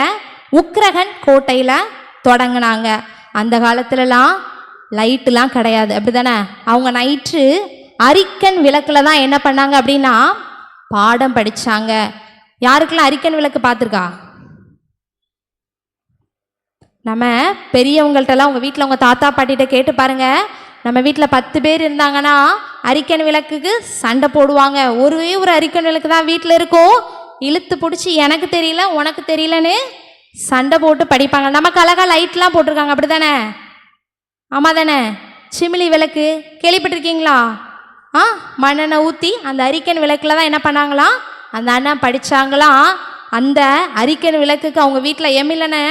உக்ரகன் கோட்டையில் தொடங்கினாங்க. அந்த காலத்துலலாம் லைட்டுலாம் கிடையாது, அப்படி தானே? அவங்க நைட்டு அரிக்கன் விளக்கில் தான் என்ன பண்ணாங்க அப்படின்னா பாடம் படித்தாங்க. யாருக்கெல்லாம் அரிக்கன் விளக்கு பார்த்துருக்கா? நம்ம பெரியவங்கள்ட்டெல்லாம் உங்கள் வீட்டில் உங்கள் தாத்தா பாட்டிகிட்ட கேட்டு பாருங்கள். நம்ம வீட்டில் 10 பேர் இருந்தாங்கன்னா அரிக்கன் விளக்குக்கு சண்டை போடுவாங்க. ஒரே ஒரு அரிக்கன் விளக்கு தான் வீட்டில் இருக்கும். இழுத்து பிடிச்சி எனக்கு தெரியல உனக்கு தெரியலன்னு சண்டை போட்டு படிப்பாங்க. நமக்கு அழகாக லைட்லாம் போட்டிருக்காங்க, அப்படி தானே? ஆமாம் தானே? சிமிலி விளக்கு கேள்விப்பட்டிருக்கீங்களா? மண்ணெண்ணெய் ஊற்றி அந்த அரிக்கன் விளக்கில் தான் என்ன பண்ணாங்களாம் அந்த அண்ணன் படித்தாங்களாம். அந்த அரிக்கன் விளக்குக்கு அவங்க வீட்டில் எம்மில்லனை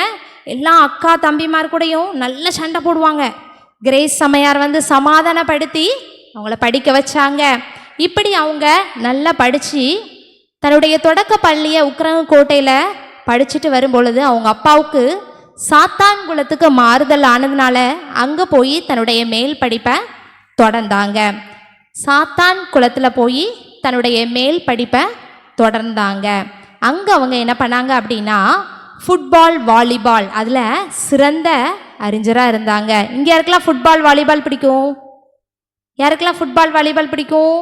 எல்லா அக்கா தம்பிமார் கூடயும் நல்ல சண்டை போடுவாங்க. கிரேஸ் அம்மையார் வந்து சமாதானப்படுத்தி அவங்கள படிக்க வச்சாங்க. இப்படி அவங்க நல்லா படித்து தன்னுடைய தொடக்க பள்ளியை உக்ரகோட்டையில் படிச்சுட்டு வரும்பொழுது அவங்க அப்பாவுக்கு சாத்தான் குலத்துக்கு மாறுதல் ஆனதுனால அங்கே போய் தன்னுடைய மேல் படிப்பை தொடர்ந்தாங்க. சாத்தான் குலத்தில் போய் தன்னுடைய மேல் படிப்பை தொடர்ந்தாங்க. அங்கே அவங்க என்ன பண்ணாங்க அப்படின்னா ஃபுட்பால் வாலிபால் அதில் சிறந்த அறிஞராக இருந்தாங்க. இங்கே யாருக்கெல்லாம் ஃபுட்பால் வாலிபால் பிடிக்கும்? யாருக்கெல்லாம் ஃபுட்பால் வாலிபால் பிடிக்கும்?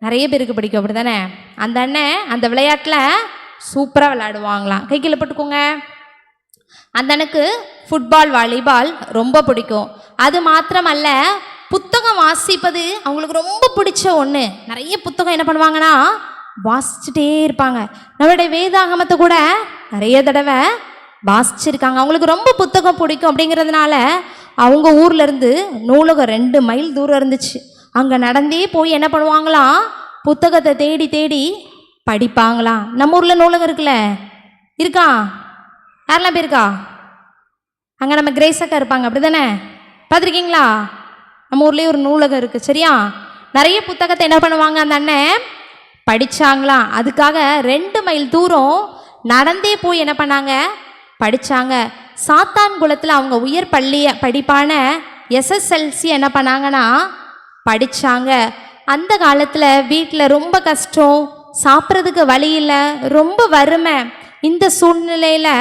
நிறைய பேருக்கு பிடிக்கும், அப்படி தானே? அந்த அண்ணன் அந்த விளையாட்டில் சூப்பராக விளையாடுவாங்களாம். கை கீழே போட்டுக்கோங்க. அந்த அண்ணனுக்கு ஃபுட்பால் வாலிபால் ரொம்ப பிடிக்கும். அது மாத்திரமல்ல, புத்தகம் வாசிப்பது அவங்களுக்கு ரொம்ப பிடிச்ச ஒன்று. நிறைய புத்தகம் என்ன பண்ணுவாங்கன்னா வாசிச்சுட்டே இருப்பாங்க. நம்மளுடைய வேதாகமத்தை கூட நிறைய தடவை வாசிச்சிருக்காங்க. அவங்களுக்கு ரொம்ப புத்தகம் பிடிக்கும். அப்படிங்கிறதுனால அவங்க ஊர்லேருந்து நூலகம் 2 மைல் தூரம் இருந்துச்சு. அங்கே நடந்தே போய் என்ன பண்ணுவாங்களாம் புத்தகத்தை தேடி தேடி படிப்பாங்களாம். நம்ம ஊரில் நூலகம் இருக்குல்ல, இருக்கா? யாரெல்லாம் போயிருக்கா? அங்கே நம்ம கிரேஸக்கா இருப்பாங்க, அப்படி தானே? பார்த்துருக்கீங்களா? நம்ம ஊர்லேயே ஒரு நூலகம் இருக்குது, சரியா? நிறைய புத்தகத்தை என்ன பண்ணுவாங்க அந்த அண்ணன் படித்தாங்களாம். அதுக்காக 2 மைல் தூரம் நடந்தே போய் என்ன பண்ணாங்க படித்தாங்க. சாத்தான் குலத்தில் அவங்க உயர் படிப்பான எஸ்எஸ்எல்சி என்ன பண்ணாங்கன்னா படித்தாங்க. அந்த காலத்தில் வீட்டில் ரொம்ப கஷ்டம், சாப்பிட்றதுக்கு வழி இல்லை, ரொம்ப வறுமை. இந்த சூழ்நிலையில்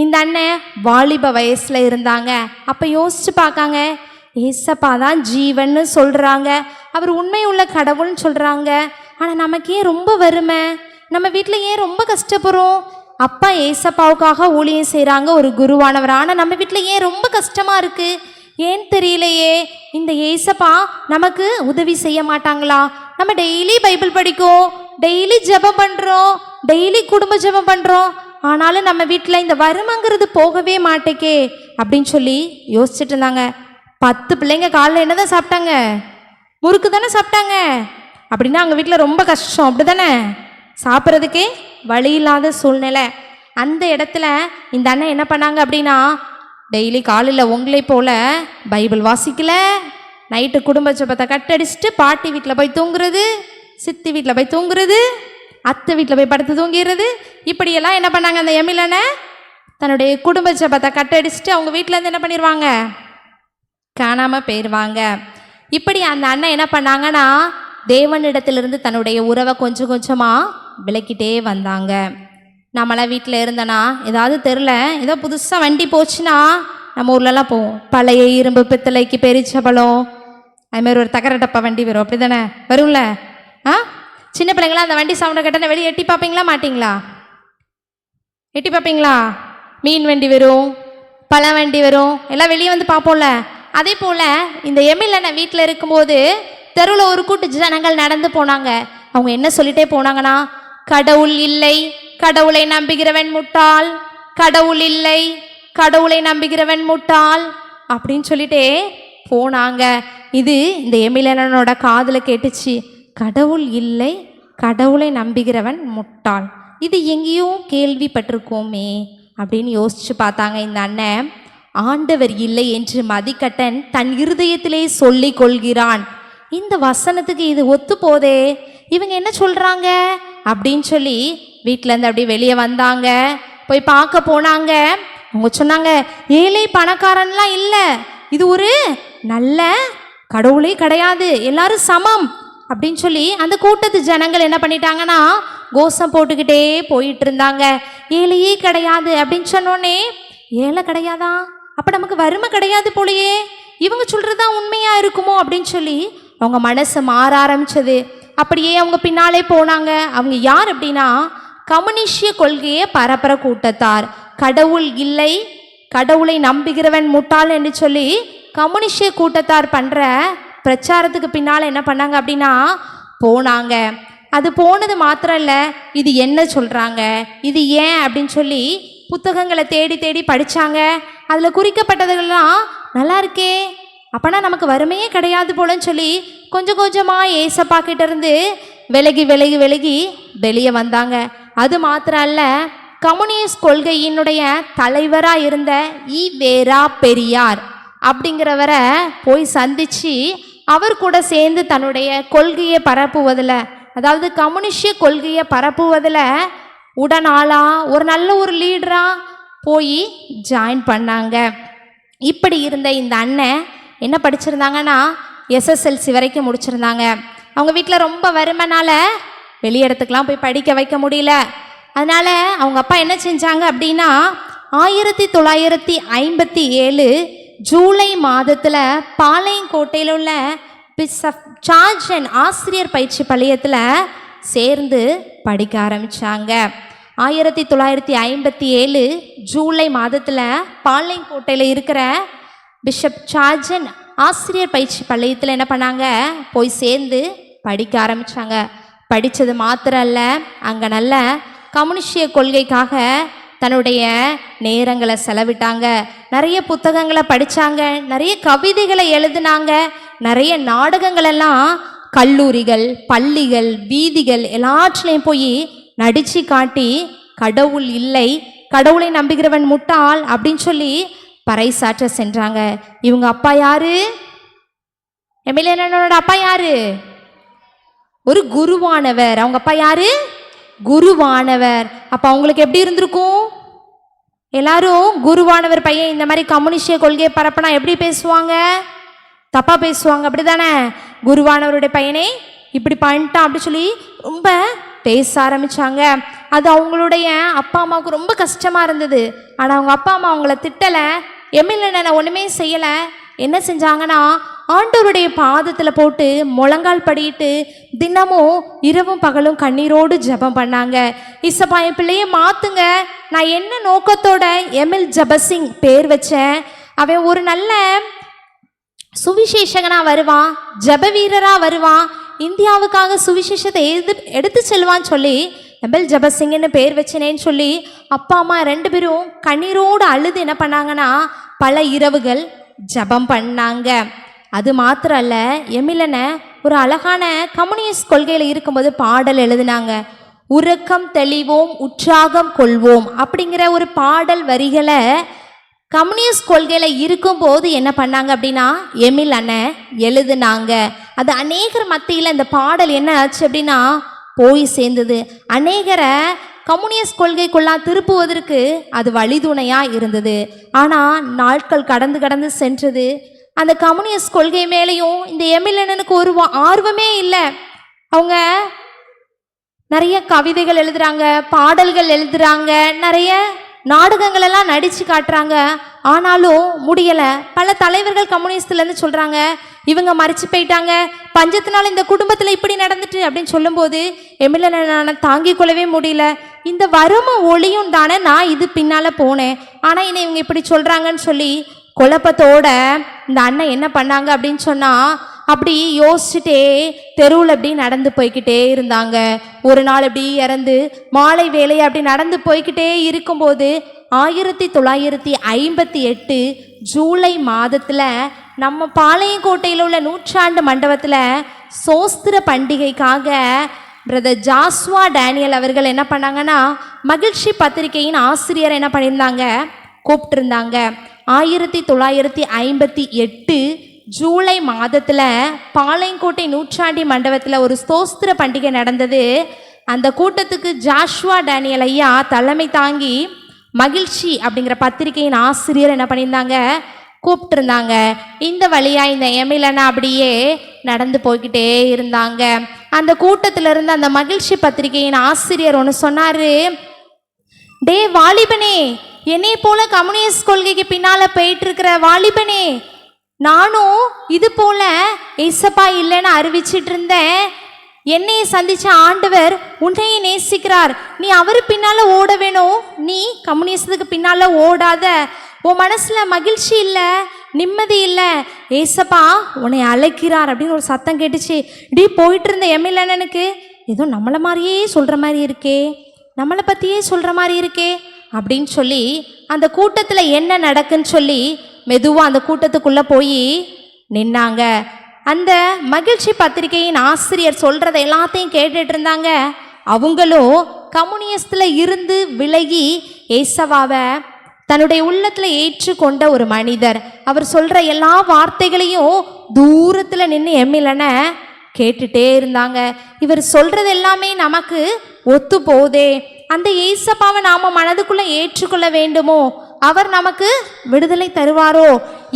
இந்த அண்ணன் வாலிப வயசில் இருந்தாங்க. அப்போ யோசித்து பார்க்காங்க, ஏசப்பா தான் ஜீவன்னு சொல்கிறாங்க, அவர் உண்மை உள்ள கடவுள்னு சொல்கிறாங்க. ஆனால் நமக்கு ஏன் ரொம்ப வறுமை, நம்ம வீட்டில் ஏன் ரொம்ப கஷ்டப்படுறோம்? அப்பா ஏசப்பாவுக்காக ஊழியம் செய்கிறாங்க, ஒரு குருவானவர். ஆனால் நம்ம வீட்டில் ஏன் ரொம்ப கஷ்டமாக இருக்குது, ஏன் தெரியலையே? இந்த ஏசப்பா நமக்கு உதவி செய்ய மாட்டாங்களா? நம்ம டெய்லி பைபிள் படிக்கும், டெய்லி ஜெபம் பண்ணுறோம், டெய்லி குடும்ப ஜெபம் பண்ணுறோம், ஆனாலும் நம்ம வீட்டில் இந்த வறுமைங்கிறது போகவே மாட்டேக்கே அப்படின்னு சொல்லி யோசிச்சுட்டு இருந்தாங்க. 10 பிள்ளைங்க காலையில் என்ன தான் சாப்பிட்டாங்க? முறுக்கு தானே சாப்பிட்டாங்க. அப்படின்னா அவங்க வீட்டில் ரொம்ப கஷ்டம், அப்படி தானே? சாப்பிட்றதுக்கே வழி இல்லாத சூழ்நிலை. அந்த இடத்துல இந்த அண்ணன் என்ன பண்ணாங்க அப்படின்னா டெய்லி காலையில் உங்களை போல் பைபிள் வாசிக்கல, நைட்டு குடும்ப ஜெபத்தை கட்டடிச்சுட்டு பாட்டி வீட்டில் போய் தூங்குறது, சித்தி வீட்டில் போய் தூங்குறது, அத்தை வீட்டில் போய் படுத்து தூங்கிடுறது, இப்படியெல்லாம் என்ன பண்ணாங்க அந்த எமிலனை தன்னுடைய குடும்ப ஜெபத்தை கட்டடிச்சுட்டு அவங்க வீட்டிலேருந்து என்ன பண்ணிடுவாங்க காணாமல் போயிடுவாங்க. இப்படி அந்த அண்ணன் என்ன பண்ணாங்கன்னா தேவனிடத்திலிருந்து தன்னுடைய உறவை கொஞ்சம் கொஞ்சமாக விலக்கிட்டே வந்தாங்க. நம்மளாம் வீட்டில் இருந்தனா ஏதாவது தெரில ஏதோ புதுசாக வண்டி போச்சுன்னா நம்ம ஊர்லலாம் போவோம். பழைய இரும்பு பித்தளைக்கு பெரிச்சபலம் அதுமாதிரி ஒரு தகர டப்பா வண்டி வரும், அப்படி தானே வரும்ல? ஆ, சின்ன பிள்ளைங்களா அந்த வண்டி சவுண்டை கேட்டால் வெளியே எட்டி பார்ப்பீங்களா மாட்டிங்களா? எட்டி பார்ப்பீங்களா? மீன் வண்டி வரும், பழ வண்டி வரும், எல்லாம் வெளியே வந்து பார்ப்போம்ல. அதே போல் இந்த எமிலனை வீட்டில் இருக்கும்போது தெருவில் ஒரு கூட்டு ஜனங்கள் நடந்து போனாங்க. அவங்க என்ன சொல்லிட்டே போனாங்கன்னா, கடவுள் இல்லை, கடவுளை நம்புகிறவன் முட்டாள், கடவுள் இல்லை, கடவுளை நம்புகிறவன் முட்டாள் அப்படின்னு சொல்லிட்டே போனாங்க. இது இந்த எமிலனோட காதில் கேட்டுச்சு. கடவுள் இல்லை, கடவுளை நம்புகிறவன் முட்டாள், இது எங்கேயோ கேள்விப்பட்டிருக்கோமே அப்படின்னு யோசிச்சு பார்த்தாங்க. இந்த அண்ணன், ஆண்டவர் இல்லை என்று மதிக்கட்டன் தன் இருதயத்திலே சொல்லி கொள்கிறான். இந்த வசனத்துக்கு இது ஒத்து போதே, இவங்க என்ன சொல்கிறாங்க அப்படின்னு சொல்லி வீட்டிலேருந்து அப்படியே வெளியே வந்தாங்க. போய் பார்க்க போனாங்க. அவங்க சொன்னாங்க, ஏழை பணக்காரன்லாம் இல்லை, இது ஒரு நல்ல கடவுளே கிடையாது, எல்லாரும் சமம் அப்படின்னு சொல்லி அந்த கூட்டத்து ஜனங்கள் என்ன பண்ணிட்டாங்கன்னா கோஷம் போட்டுக்கிட்டே போயிட்டு இருந்தாங்க. ஏழையே கிடையாது அப்படின்னு சொன்னோடனே, ஏழை கிடையாதா, அப்போ நமக்கு வறுமை கிடையாது போலையே, இவங்க சொல்கிறது தான் உண்மையாக இருக்குமோ அப்படின்னு சொல்லி அவங்க மனசு மாற ஆரம்பிச்சது. அப்படியே அவங்க பின்னாலே போனாங்க. அவங்க யார் அப்படின்னா கம்யூனிஸ்டிய கொள்கையை பரப்புற கூட்டத்தார். கடவுள் இல்லை, கடவுளை நம்புகிறவன் முட்டாள் என்று சொல்லி கம்யூனிஸ்டிய கூட்டத்தார் பண்ணுற பிரச்சாரத்துக்கு பின்னால் என்ன பண்ணாங்க அப்படின்னா போனாங்க. அது போனது மாத்திரம் இல்லை, இது என்ன சொல்கிறாங்க, இது ஏன் அப்படின்னு சொல்லி புத்தகங்களை தேடி தேடி படித்தாங்க. அதில் குறிக்கப்பட்டதுலாம் நல்லா இருக்கே, அப்போனா நமக்கு வறுமையே கிடையாது போலன்னு சொல்லி கொஞ்சம் கொஞ்சமாக ஏசப்பா கிட்ட இருந்து விலகி விலகி விலகி வெளியே வந்தாங்க. அது மாத்திரம் அல்ல, கம்யூனிஸ்ட் கொள்கையினுடைய தலைவராக இருந்த ஈவேரா பெரியார் அப்படிங்கிறவரை போய் சந்தித்து அவர் கூட சேர்ந்து தன்னுடைய கொள்கையை பரப்புவதில், அதாவது கம்யூனிஸ்டிய கொள்கையை பரப்புவதில் உடனாளா ஒரு நல்ல ஒரு லீடராக போய் ஜாயின் பண்ணாங்க. இப்படி இருந்த இந்த அண்ணன் என்ன படிச்சிருந்தாங்கன்னா எஸ்எஸ்எல்சி வரைக்கும் முடிச்சிருந்தாங்க. அவங்க வீட்டில் ரொம்ப வறுமைனால வெளி இடத்துக்கெலாம் போய் படிக்க வைக்க முடியல. அதனால் அவங்க அப்பா என்ன செஞ்சாங்க அப்படின்னா 1957 ஜூலை மாதத்தில் பாளையங்கோட்டையில் உள்ள பிஷப் சார்ஜன் ஆசிரியர் பயிற்சி பள்ளியத்தில் சேர்ந்து படிக்க ஆரம்பித்தாங்க. 1957 ஜூலை மாதத்தில் பாளையங்கோட்டையில் இருக்கிற பிஷப் சார்ஜன் ஆசிரியர் பயிற்சி பள்ளியத்தில் என்ன பண்ணாங்க, போய் சேர்ந்து படிக்க ஆரம்பித்தாங்க. படித்தது மாத்திரம் அல்ல, அங்கே நல்ல கம்யூனிஸ்டிய கொள்கைக்காக தன்னுடைய நேரங்களை செலவிட்டாங்க. நிறைய புத்தகங்களை படித்தாங்க, நிறைய கவிதைகளை எழுதினாங்க, நிறைய நாடகங்களெல்லாம் கல்லூரிகள், பள்ளிகள், வீதிகள் எல்லாத்துலேயும் போய் நடித்து காட்டி கடவுள் இல்லை, கடவுளை நம்புகிறவன் முட்டாள் அப்படின்னு சொல்லி பறைசாற்ற சென்றாங்க. இவங்க அப்பா யாரு? எம்எல்ஏனோட அப்பா யாரு? ஒரு குருவானவர். அவங்க அப்பா யாரு? குருவானவர். அப்போ அவங்களுக்கு எப்படி இருந்திருக்கும்? எல்லாரும் குருவானவர் பையன் இந்த மாதிரி கம்யூனிஸ்டிய கொள்கையை பரப்பினா எப்படி பேசுவாங்க? தப்பா பேசுவாங்க, அப்படி தானே? குருவானவருடைய பையனே இப்படி பண்ணிட்டான் அப்படி சொல்லி ரொம்ப பேச ஆரம்பித்தாங்க. அது அவங்களுடைய அப்பா அம்மாவுக்கு ரொம்ப கஷ்டமாக இருந்தது. ஆனால் அவங்க அப்பா அம்மா அவங்கள திட்டலை, எம்எல்ஏ ஒன்றுமே செய்யலை. என்ன செஞ்சாங்கன்னா ஆண்டவருடைய பாதத்தில் போட்டு முழங்கால் படிட்டு தினமும் இரவும் பகலும் கண்ணீரோடு ஜெபம் பண்ணாங்க. இசப்பா என் பிள்ளையை மாற்றுங்க, நான் என்ன நோக்கத்தோட எம்எல் ஜபசிங் பேர் வச்சேன், அவன் ஒரு நல்ல சுவிசேஷகனாக வருவான், ஜப வீரராக வருவான், இந்தியாவுக்காக சுவிசேஷத்தை எடுத்து செல்வான்னு சொல்லி எம்எல் ஜபசிங்னு பேர் வச்சனேன்னு சொல்லி அப்பா அம்மா 2 பேரும் கண்ணீரோடு அழுது என்ன பண்ணாங்கன்னா பல இரவுகள் ஜபம் பண்ணாங்க. அது மாத்திரம் அல்ல, எமிலனை ஒரு அழகான கம்யூனிஸ்ட் கொள்கையில் இருக்கும்போது பாடல் எழுதினாங்க. உறக்கம் தெளிவோம் உற்சாகம் கொள்வோம் அப்படிங்கிற ஒரு பாடல் வரிகளை கம்யூனிஸ்ட் கொள்கையில் இருக்கும்போது என்ன பண்ணாங்க அப்படின்னா எமில் அண்ணன் எழுதுனாங்க. அது அநேகர் மத்தியில் இந்த பாடல் என்ன ஆச்சு அப்படின்னா போய் சேர்ந்தது. அநேகரை கம்யூனிஸ்ட் கொள்கைக்குள்ளா திருப்புவதற்கு அது வழிதுணையாக இருந்தது. ஆனால் நாட்கள் கடந்து கடந்து சென்றது. அந்த கம்யூனிஸ்ட் கொள்கை மேலேயும் இந்த எமிலனுக்கு ஒரு ஆர்வமே இல்லை. அவங்க நிறைய கவிதைகள் எழுதுறாங்க, பாடல்கள் எழுதுறாங்க, நிறைய நாடகங்கள் எல்லாம் நடிச்சு காட்டுறாங்க. ஆனாலும் முடியல. பல தலைவர்கள் கம்யூனிஸ்ட்ல இருந்து சொல்றாங்க, இவங்க மறிச்சு போயிட்டாங்க, பஞ்சத்தினால இந்த குடும்பத்துல இப்படி நடந்துட்டு அப்படின்னு சொல்லும்போது எம்எல்ஏ தாங்கிக் கொள்ளவே முடியல. இந்த வறுமை ஒளியும் தானே நான் இது பின்னால போனேன், ஆனா என்ன இவங்க இப்படி சொல்றாங்கன்னு சொல்லி குழப்பத்தோட இந்த அண்ணன் என்ன பண்ணாங்க அப்படின்னு சொன்னா, அப்படி யோசிச்சுட்டே தெருவில் அப்படி நடந்து போய்கிட்டே இருந்தாங்க. ஒரு நாள் அப்படி இறந்து மாலை வேலையை அப்படி நடந்து போய்கிட்டே இருக்கும்போது 1958 ஜூலை மாதத்தில் நம்ம பாளையங்கோட்டையில் உள்ள நூற்றாண்டு மண்டபத்தில் சோஸ்திர பண்டிகைக்காக பிரதர் ஜாஸ்வா டேனியல் அவர்கள் என்ன பண்ணாங்கன்னா, மகிழ்ச்சி பத்திரிகையின் ஆசிரியர் என்ன பண்ணியிருந்தாங்க, கூப்பிட்டுருந்தாங்க. 1958 ஜூலை மாதத்தில் பாளையங்கோட்டை நூற்றாண்டி மண்டபத்தில் ஒரு ஸ்தோஸ்திர பண்டிகை நடந்தது. அந்த கூட்டத்துக்கு ஜாஷ்வா டேனியல் ஐயா தலைமை தாங்கி மகிழ்ச்சி அப்படிங்கிற பத்திரிகையின் ஆசிரியர் என்ன பண்ணியிருந்தாங்க, கூப்பிட்டுருந்தாங்க. இந்த வழியாக இந்த எம்எல்ஏனா அப்படியே நடந்து போய்கிட்டே இருந்தாங்க. அந்த கூட்டத்தில் இருந்து அந்த மகிழ்ச்சி பத்திரிகையின் ஆசிரியர் ஒன்று சொன்னார், டே வாலிபனே, என்னை போல கம்யூனிஸ்ட் கொள்கைக்கு பின்னால் போயிட்டு இருக்கிற வாலிபனே, நானும் இது போல ஏசப்பா இல்லைன்னு அறிவிச்சிட்டு இருந்தேன். என்னையை சந்திச்ச ஆண்டவர் உன்னையை நேசிக்கிறார், நீ அவர் பின்னால ஓட வேணும், நீ கம்யூனிஸ்டுக்கு பின்னால ஓடாத. உன் மனசுல மகிழ்ச்சி இல்லை, நிம்மதி இல்லை, ஏசப்பா உன்னை அழைக்கிறார் அப்படின்னு ஒரு சத்தம் கேட்டுச்சு. இப்படி போயிட்டு இருந்த எம்எல்ஏனுக்கு ஏதோ நம்மளை மாதிரியே சொல்ற மாதிரி இருக்கே, நம்மளை பற்றியே சொல்ற மாதிரி இருக்கே அப்படின்னு சொல்லி அந்த கூட்டத்தில் என்ன நடக்குன்னு சொல்லி மெதுவாக அந்த கூட்டத்துக்குள்ளே போய் நின்னாங்க. அந்த மகிழ்ச்சி பத்திரிகையின் ஆசிரியர் சொல்கிறத எல்லாத்தையும் கேட்டுட்டு இருந்தாங்க. அவங்களும் கம்யூனிஸ்டில் இருந்து விலகி ஏசவாவை தன்னுடைய உள்ளத்தில் ஏற்றுக்கொண்ட ஒரு மனிதர். அவர் சொல்கிற எல்லா வார்த்தைகளையும் தூரத்தில் நின்று எம்எல்ஏனை கேட்டுட்டே இருந்தாங்க. இவர் சொல்கிறது எல்லாமே நமக்கு ஒத்து போதே, அந்த ஏசப்பாவை நாம் மனதுக்குள்ளே ஏற்றுக்கொள்ள வேண்டுமோ, அவர் நமக்கு விடுதலை தருவாரோ,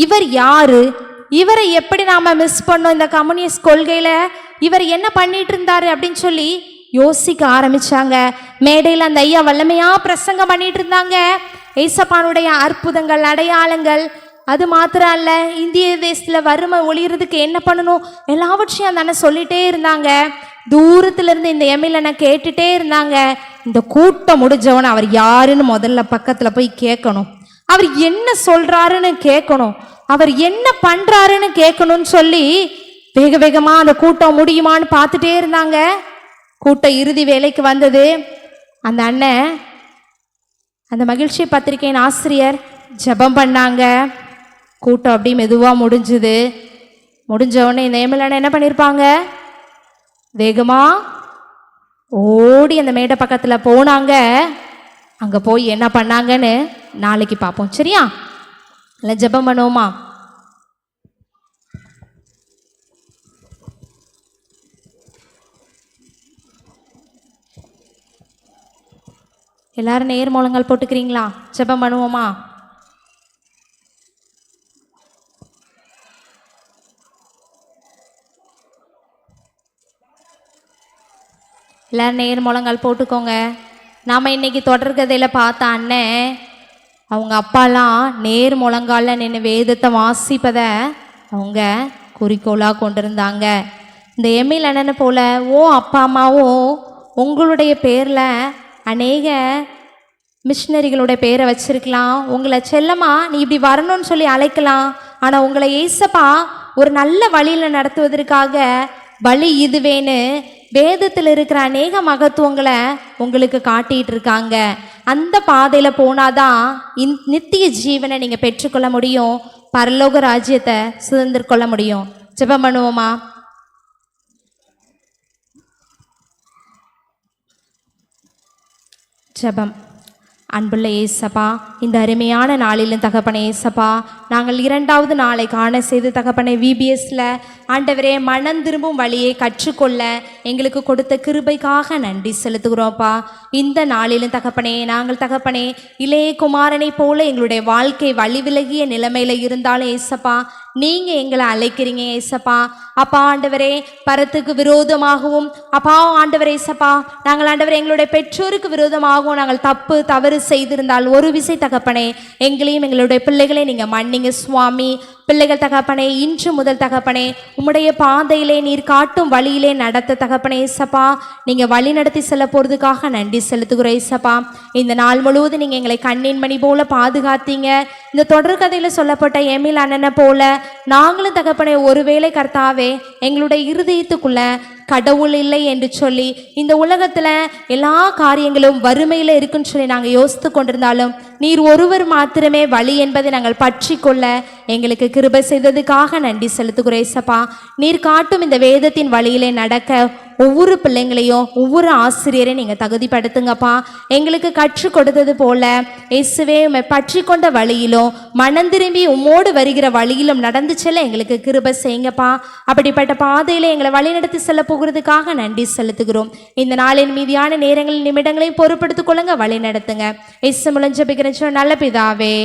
இவர் யாரு, இவரை எப்படி நாம் மிஸ் பண்ணோம் இந்த கம்யூனிஸ்ட் கொள்கையில், இவர் என்ன பண்ணிட்டு இருந்தாரு அப்படின்னு சொல்லி யோசிக்க ஆரம்பிச்சாங்க. மேடையில் அந்த ஐயா வல்லமையாக பிரசங்கம் பண்ணிட்டு இருந்தாங்க. ஏசப்பானுடைய அற்புதங்கள், அடையாளங்கள், அது மாத்திரம் அல்ல, இந்திய தேசத்தில் வறுமை ஒழிகிறதுக்கு என்ன பண்ணணும் எல்லாவற்றையும் அந்த அண்ணன் சொல்லிகிட்டே இருந்தாங்க. தூரத்துலேருந்து இந்த எம்எல்ஏனை கேட்டுட்டே இருந்தாங்க. இந்த கூட்டம் முடிஞ்சவன அவர் யாருன்னு முதல்ல பக்கத்தில் போய் கேட்கணும், அவர் என்ன சொல்கிறாருன்னு கேட்கணும், அவர் என்ன பண்ணுறாருன்னு கேட்கணும்னு சொல்லி வேக வேகமாக அந்த கூட்டம் முடியுமான்னு பார்த்துட்டே இருந்தாங்க. கூட்டம் இறுதி வேலைக்கு வந்தது. அந்த அண்ணன் அந்த மகிழ்ச்சி பத்திரிகையின் ஆசிரியர் ஜெபம் பண்ணாங்க. கூட்டம் அப்படி மெதுவாக முடிஞ்சுது. முடிஞ்சவொடனே இந்த எம்எல்ஏ என்ன பண்ணியிருப்பாங்க, வேகமாக ஓடி அந்த மேடை பக்கத்தில் போனாங்க. அங்கே போய் என்ன பண்ணாங்கன்னு நாளைக்கு பார்ப்போம், சரியா? இல்லை ஜெபம் பண்ணுவோமா? எல்லாரும் நேர் முழங்கால் போட்டுக்கிறீங்களா? ஜெபம் பண்ணுவோமா? எல்லாரும் நேர் முழங்கால் போட்டுக்கோங்க. நாம் இன்னைக்கு தொடர்கதையில் பார்த்த அண்ணன் அவங்க அப்பாலாம் நேர் முழங்காலில் நின்று வேதத்தை வாசிப்பதை அவங்க குறிக்கோளாக கொண்டிருந்தாங்க. இந்த எம்எல் அண்ணனை போல் அப்பா அம்மாவும் உங்களுடைய பேரில் அநேக மிஷினரிகளுடைய பேரை வச்சிருக்கலாம். உங்களை செல்லம்மா நீ இப்படி வரணும்னு சொல்லி அழைக்கலாம். ஆனால் உங்களை ஏசப்பா ஒரு நல்ல வழியில் நடத்துவதற்காக வழி இதுவேன்னு வேதத்தில் இருக்கிற அநேக மகத்துவங்களை உங்களுக்கு காட்டிகிட்டு இருக்காங்க. அந்த பாதையில் போனாதான் நித்திய ஜீவனை நீங்கள் பெற்றுக்கொள்ள முடியும், பரலோக ராஜ்யத்தை சுதந்திர கொள்ள முடியும். ஜெபம் பண்ணுவோமா? ஜெபம். அன்புள்ள ஏசப்பா, இந்த அருமையான நாளிலும் தகப்பனே ஏசப்பா, நாங்கள் 2வது நாளை காண செய்து தகப்பனே விபிஎஸ்ல ஆண்டவரே மனம் திரும்பும் வழியை கற்றுக்கொள்ள எங்களுக்கு கொடுத்த கிருபைக்காக நன்றி செலுத்துகிறோம்ப்பா. இந்த நாளிலும் தகப்பனே நாங்கள் தகப்பனே இளைய குமாரனை போல எங்களுடைய வாழ்க்கை வழி விலகிய நிலைமையில இருந்தாலும் ஏசப்பா, நீங்கள் எங்களை அழைக்கிறீங்க ஏசப்பா. அப்பா ஆண்டவரே, பரத்துக்கு விரோதமாகவும் அப்பா ஆண்டவரே ஏசப்பா, நாங்கள் ஆண்டவரே எங்களுடைய பெற்றோருக்கு விரோதமாகவும் நாங்கள் தவறு செய்திருந்தால் ஒரு விசை தகப்பனே எங்களையும் எங்களுடைய பிள்ளைகளை நீங்கள் மன்னிங்க சுவாமி. பிள்ளைகள் தகப்பனே, இன்று முதல் தகப்பனே உம்முடைய பாதையிலே நீர் காட்டும் வழியிலே நடத்த தகப்பனே ஏசப்பா, நீங்கள் வழி நடத்தி செல்ல போகிறதுக்காக நன்றி செலுத்துகிறோம் ஏசப்பா. இந்த நாள் முழுவதும் நீங்கள் எங்களை கண்ணின் மணி போல பாதுகாத்தீங்க. இந்த தொடர்கதையில் சொல்லப்பட்ட எமில் அண்ணனை போல நாங்களும் தகப்பனே ஒருவேளை கர்த்தாவே எங்களுடைய இருதயத்துக்குள்ள கடவுள் இல்லை என்று சொல்லி இந்த உலகத்தில் எல்லா காரியங்களும் வறுமையில் இருக்குன்னு சொல்லி நாங்கள் யோசித்து கொண்டிருந்தாலும் நீர் ஒருவர் மாத்திரமே வழி என்பதை நாங்கள் பற்றி கொள்ள எங்களுக்கு கிருபை செய்ததுக்காக நன்றி செலுத்துகிறோம் ஏசப்பா. நீர் காட்டும் இந்த வேதத்தின் வழியிலே நடக்க ஒவ்வொரு பிள்ளைங்களையும் ஒவ்வொரு ஆசிரியரையும் நீங்கள் தகுதிப்படுத்துங்கப்பா. எங்களுக்கு கற்றுக் கொடுத்தது போல இயேசுவே உம்மை பற்றி கொண்ட வழியிலும் மனம் திரும்பி உம்மோடு வருகிற வழியிலும் நடந்து செல்ல எங்களுக்கு கிருபை செய்யுங்கப்பா. அப்படிப்பட்ட பாதையில் எங்களை வழிநடத்தி செல்ல போகிறதுக்காக நன்றி செலுத்துகிறோம். இந்த நாளின் மீதியான நேரங்களில் நிமிடங்களையும் பொறுப்படுத்திக் கொள்ளுங்க, வழி நடத்துங்க. இயேசு மூலம் ஜெபிக்கிறேன் நல்ல பிதாவே.